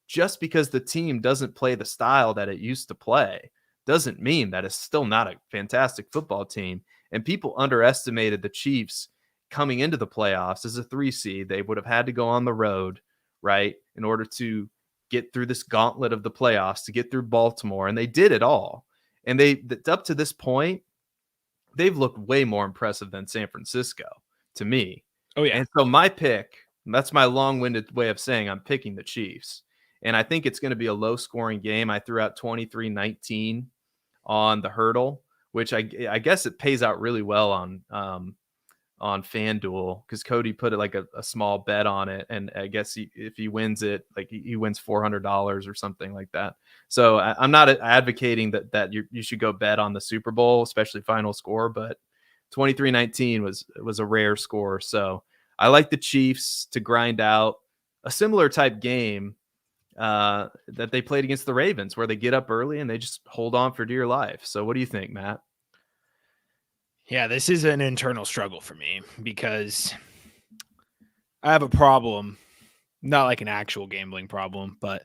just because the team doesn't play the style that it used to play doesn't mean that it's still not a fantastic football team. And people underestimated the Chiefs coming into the playoffs as a 3 seed. They would have had to go on the road, right, in order to get through this gauntlet of the playoffs, to get through Baltimore. And they did it all. And up to this point, they've looked way more impressive than San Francisco to me. Oh, yeah. And so my pick, that's my long-winded way of saying I'm picking the Chiefs. And I think it's going to be a low-scoring game. I threw out 23-19 on the Hurdle, which I guess it pays out really well on FanDuel, because Cody put it like a small bet on it. And I guess if he wins it, like he wins $400 or something like that. So I'm not advocating that you should go bet on the Super Bowl, especially final score, but 23-19 was a rare score. So I like the Chiefs to grind out a similar type game that they played against the Ravens, where they get up early and they just hold on for dear life. So what do you think, Matt? Yeah, this is an internal struggle for me because I have a problem, not like an actual gambling problem, but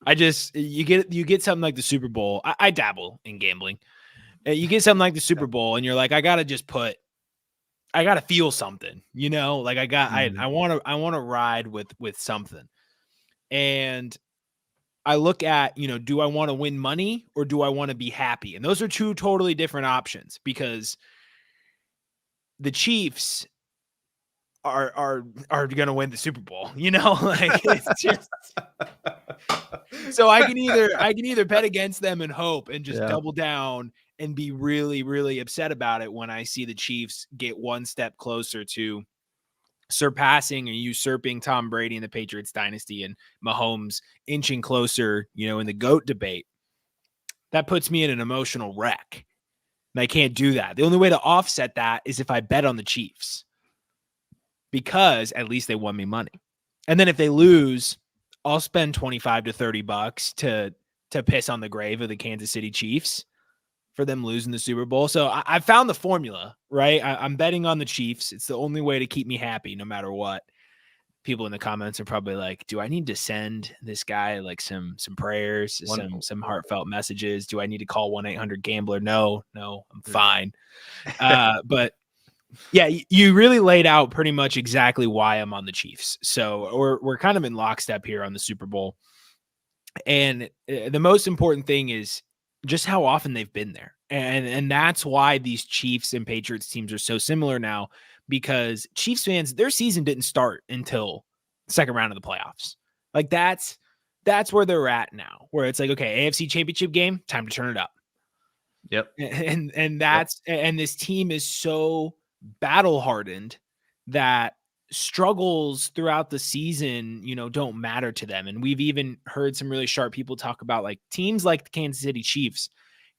You get something like the Super Bowl. I dabble in gambling. You get something like the Super Bowl, and you're like, I gotta feel something, like I want to ride with something. And I look at, do I want to win money or do I want to be happy? And those are two totally different options, because the Chiefs are going to win the Super Bowl, like it's just, so I can either bet against them and hope and just double down and be really, really upset about it when I see the Chiefs get one step closer to surpassing and usurping Tom Brady in the Patriots dynasty and Mahomes inching closer, in the GOAT debate. That puts me in an emotional wreck. And I can't do that. The only way to offset that is if I bet on the Chiefs, because at least they won me money. And then if they lose, I'll spend $25 to $30 to piss on the grave of the Kansas City Chiefs for them losing the Super Bowl. So I found the formula, right? I'm betting on the Chiefs. It's the only way to keep me happy no matter what. People in the comments are probably like, do I need to send this guy like some prayers, some heartfelt messages? Do I need to call 1-800-GAMBLER? No, I'm fine. But yeah, you really laid out pretty much exactly why I'm on the Chiefs. So we're kind of in lockstep here on the Super Bowl. And the most important thing is just how often they've been there. And that's why these Chiefs and Patriots teams are so similar now, because Chiefs fans, their season didn't start until the second round of the playoffs. Like that's where they're at now, where it's like, okay, AFC Championship game, time to turn it up. Yep. And this team is so battle hardened that struggles throughout the season, don't matter to them. And we've even heard some really sharp people talk about like teams like the Kansas City Chiefs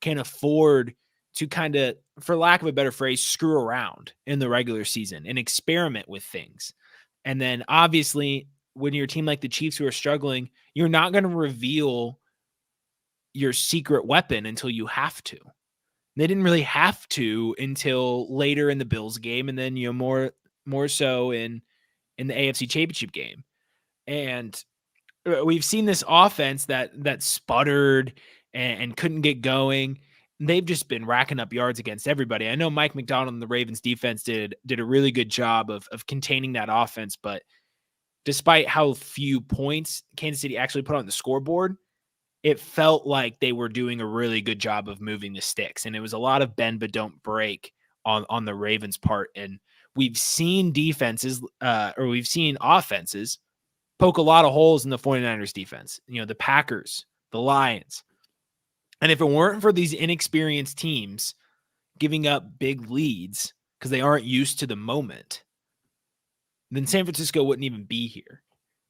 can afford to kind of, for lack of a better phrase, screw around in the regular season and experiment with things. And then obviously when you're a team like the Chiefs who are struggling, you're not going to reveal your secret weapon until you have to. They didn't really have to until later in the Bills game. And then, more so in the AFC Championship game. And we've seen this offense that sputtered and couldn't get going. They've just been racking up yards against everybody. I know Mike McDonald and the Ravens defense did a really good job of containing that offense, but despite how few points Kansas City actually put on the scoreboard, it felt like they were doing a really good job of moving the sticks. And it was a lot of bend but don't break on the Ravens' part. And we've seen we've seen offenses poke a lot of holes in the 49ers defense, the Packers, the Lions. And if it weren't for these inexperienced teams giving up big leads because they aren't used to the moment, then San Francisco wouldn't even be here.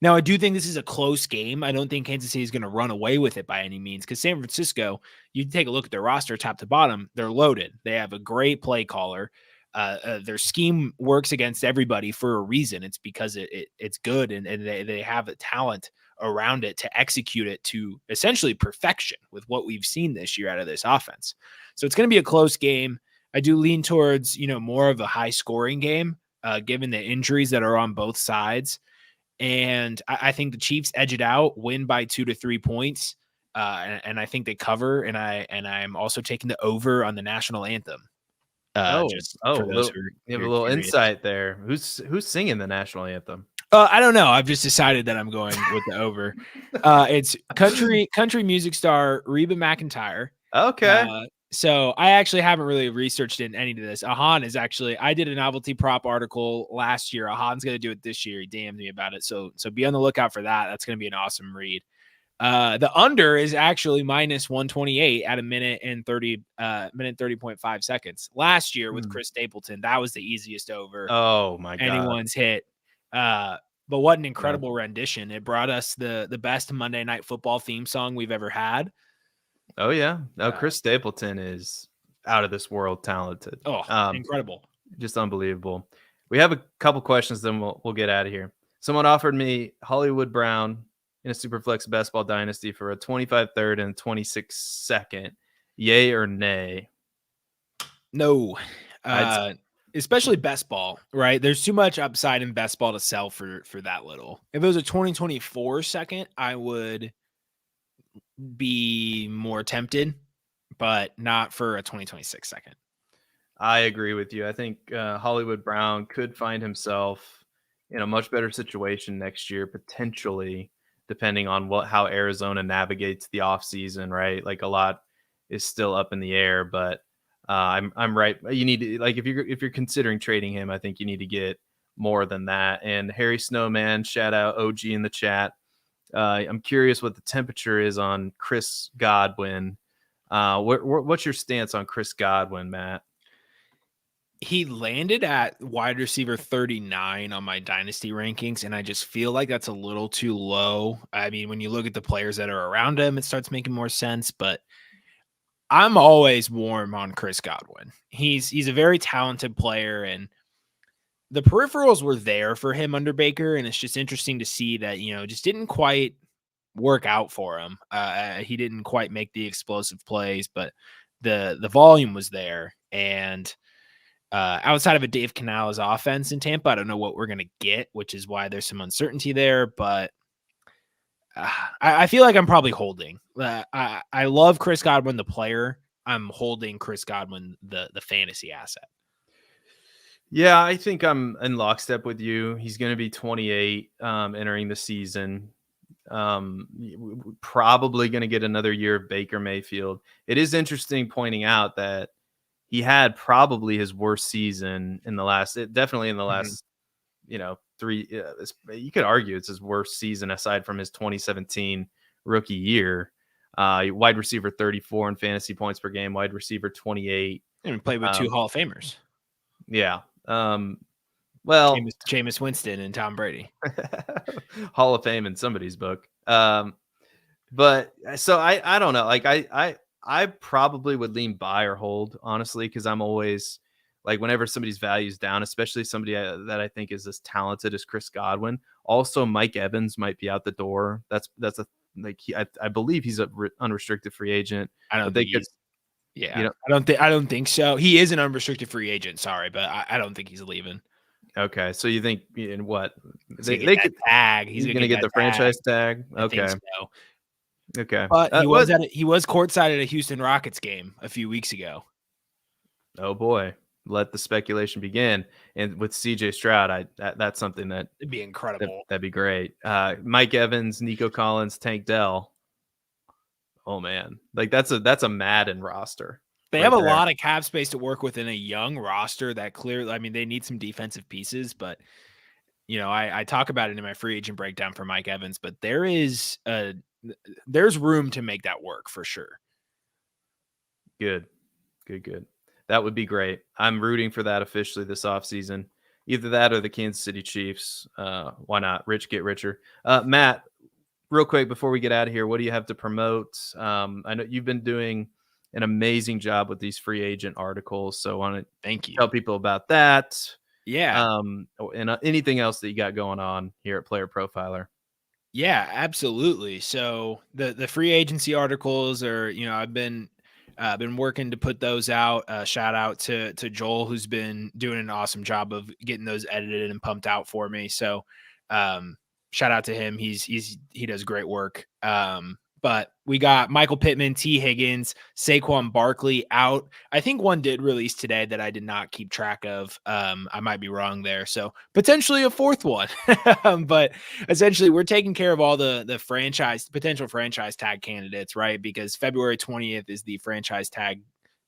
Now, I do think this is a close game. I don't think Kansas City is going to run away with it by any means, because San Francisco, you take a look at their roster top to bottom, they're loaded. They have a great play caller. Their scheme works against everybody for a reason. It's because it's good, and they have a talent around it to execute it to essentially perfection with what we've seen this year out of this offense. So it's going to be a close game. I do lean towards, more of a high scoring game, given the injuries that are on both sides. And I think the Chiefs edge it out, win by 2 to 3 points. And I think they cover. And I'm also taking the over on the national anthem. You have a little insight there. Who's singing the national anthem? I don't know. I've just decided that I'm going with the over. It's country music star Reba McEntire. Okay. So I actually haven't really researched in any of this. Ahan is actually, I did a novelty prop article last year. Ahan's going to do it this year. He DM'd me about it. So be on the lookout for that. That's going to be an awesome read. The under is actually minus 128 at a minute 30.5 seconds. Last year with Chris Stapleton, that was the easiest over. Oh my God. Anyone's hit. But what an incredible rendition. It brought us the best Monday Night Football theme song we've ever had. Oh yeah. No, Chris Stapleton is out of this world talented. Oh, incredible. Just unbelievable. We have a couple questions, then we'll get out of here. Someone offered me Hollywood Brown in a Superflex Best Ball Dynasty for a 25 third and 26 second. Yay or nay? No. Especially best ball, right? There's too much upside in best ball to sell for that little. If it was a 2024 second, I would be more tempted, but not for a 2026 second. I agree with you. I think Hollywood Brown could find himself in a much better situation next year, potentially, depending on how Arizona navigates the offseason, right? Like a lot is still up in the air, but I'm right. You need to, like, if you're considering trading him, I think you need to get more than that. And Harry Snowman, shout out OG in the chat. I'm curious what the temperature is on Chris Godwin. What's your stance on Chris Godwin, Matt? He landed at wide receiver 39 on my dynasty rankings, and I just feel like that's a little too low. I mean, when you look at the players that are around him, it starts making more sense, but I'm always warm on Chris Godwin. He's a very talented player, and the peripherals were there for him under Baker, and it's just interesting to see that, just didn't quite work out for him. He didn't quite make the explosive plays, but the volume was there, and outside of a Dave Canales offense in Tampa, I don't know what we're going to get, which is why there's some uncertainty there. But I feel like I'm probably holding. I love Chris Godwin, the player. I'm holding Chris Godwin, the fantasy asset. Yeah, I think I'm in lockstep with you. He's going to be 28 entering the season. Probably going to get another year of Baker Mayfield. It is interesting pointing out that he had probably his worst season in the last, definitely in the last, 3. You could argue it's his worst season aside from his 2017 rookie year. Wide receiver 34 in fantasy points per game, wide receiver 28. And played with 2 Hall of Famers. Yeah. Well, Jameis Winston and Tom Brady. Hall of Fame in somebody's book. But so I don't know. Like I probably would lean buy or hold, honestly, because I'm always like, whenever somebody's values down, especially somebody that I think is as talented as Chris Godwin. Also, Mike Evans might be out the door. That's I believe he's an unrestricted free agent. I don't think I don't think so. He is an unrestricted free agent. Sorry, but I don't think he's leaving. Okay, so you think in what they could tag? He's going to get the franchise tag. Okay. So. Okay, but he was courtside at a Houston Rockets game a few weeks ago. Oh boy, let the speculation begin. And with CJ Stroud, that's something it'd be incredible. That'd be great. Mike Evans, Nico Collins, Tank Dell. Oh man, like that's a Madden roster. They have a lot of cap space to work with in a young roster that clearly, I mean, they need some defensive pieces, but I talk about it in my free agent breakdown for Mike Evans, but there's room to make that work for sure. Good. That would be great. I'm rooting for that officially this offseason. Either that or the Kansas City Chiefs. Why not? Rich get richer. Matt, real quick before we get out of here, what do you have to promote? I know you've been doing an amazing job with these free agent articles, so I want to tell people about that. Yeah. And anything else that you got going on here at Player Profiler. Yeah, absolutely. So the free agency articles are, I've been working to put those out. Shout out to Joel, who's been doing an awesome job of getting those edited and pumped out for me. So shout out to him. He does great work. But we got Michael Pittman, T. Higgins, Saquon Barkley out. I think one did release today that I did not keep track of. I might be wrong there. So potentially a fourth one. But essentially, we're taking care of all the potential franchise tag candidates, right? Because February 20th is the franchise tag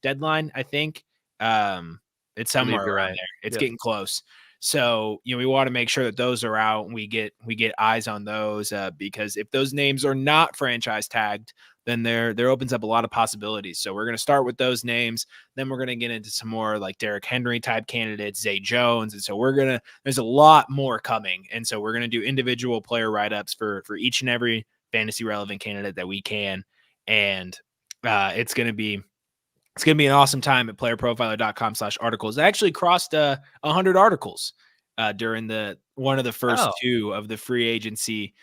deadline, I think. It's somewhere around there. It's getting close. So, we want to make sure that those are out and we get eyes on those because if those names are not franchise tagged, then there opens up a lot of possibilities. So we're going to start with those names. Then we're going to get into some more like Derrick Henry type candidates, Zay Jones. And so there's a lot more coming. And so we're going to do individual player write-ups for each and every fantasy relevant candidate that we can. And it's going to be an awesome time at playerprofiler.com/articles. I actually crossed 100 articles during one of the first 2 of the free agency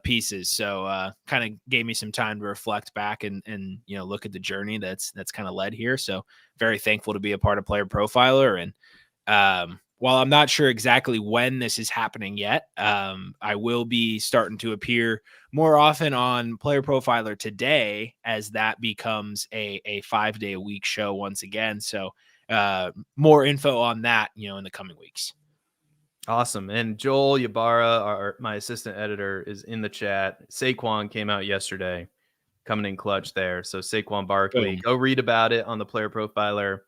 pieces. So kind of gave me some time to reflect back and look at the journey that's kind of led here. So very thankful to be a part of Player Profiler. And while I'm not sure exactly when this is happening yet, I will be starting to appear more often on Player Profiler today as that becomes a 5-day-a-week show once again. So more info on that, in the coming weeks. Awesome. And Joel Ybarra, my assistant editor, is in the chat. Saquon came out yesterday, coming in clutch there. So Saquon Barkley, go read about it on the Player Profiler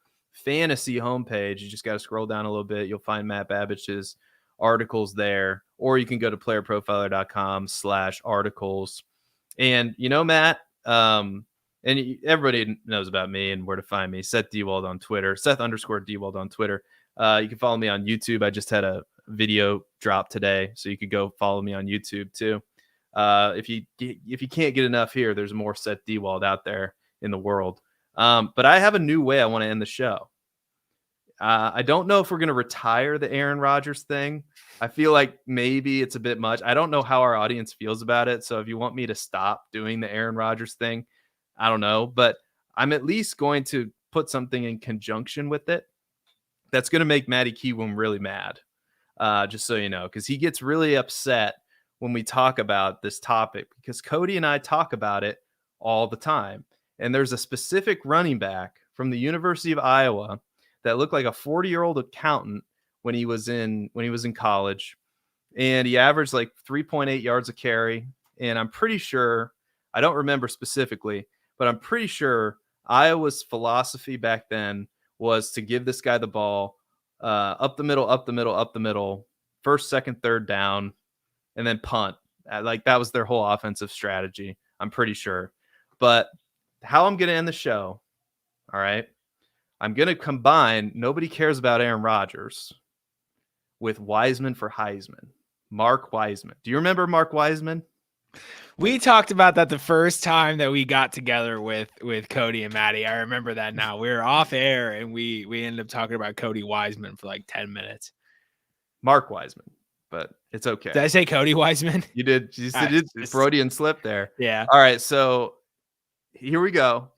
fantasy homepage. You just got to scroll down a little bit. You'll find Matt Babich's articles there, or you can go to playerprofiler.com/articles. And Matt, and everybody knows about me and where to find me. Seth Diewold on Twitter, Seth_Diewold on Twitter. You can follow me on YouTube. I just had a video drop today, so you could go follow me on YouTube too. If you can't get enough here, there's more Seth Diewold out there in the world. But I have a new way I want to end the show. I don't know if we're going to retire the Aaron Rodgers thing. I feel like maybe it's a bit much. I don't know how our audience feels about it. So if you want me to stop doing the Aaron Rodgers thing, I don't know. But I'm at least going to put something in conjunction with it that's going to make Matty Kiwoom really mad. Just so you know, because he gets really upset when we talk about this topic, because Cody and I talk about it all the time. And there's a specific running back from the University of Iowa that looked like a 40-year-old accountant when he was in college, and he averaged like 3.8 yards a carry. And I'm pretty sure, I don't remember specifically, but I'm pretty sure Iowa's philosophy back then was to give this guy the ball up the middle, first, second, third down, and then punt. Like that was their whole offensive strategy, I'm pretty sure. But how I'm going to end the show, all right, I'm going to combine nobody cares about Aaron Rodgers with Wiseman for Heisman. Mark Wiseman. Do you remember Mark Wiseman? We talked about that the first time that we got together with Cody and Maddie. I remember that now. We were off air and we ended up talking about Cody Wiseman for like 10 minutes. Mark Wiseman, but it's okay. Did I say Cody Wiseman? You did. You said Freudian slip there. Yeah. All right. So here we go.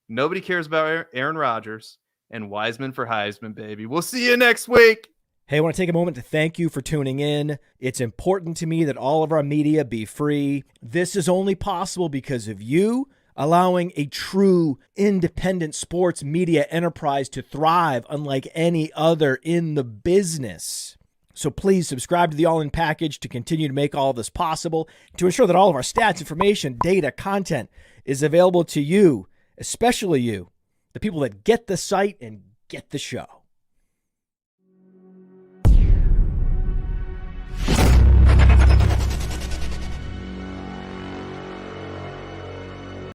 Nobody cares about Aaron Rodgers and Wiseman for Heisman, baby. We'll see you next week. Hey, I want to take a moment to thank you for tuning in. It's important to me that all of our media be free. This is only possible because of you allowing a true independent sports media enterprise to thrive unlike any other in the business. So please subscribe to the All In Package to continue to make all of this possible, to ensure that all of our stats, information, data, content is available to you, especially you, the people that get the site and get the show.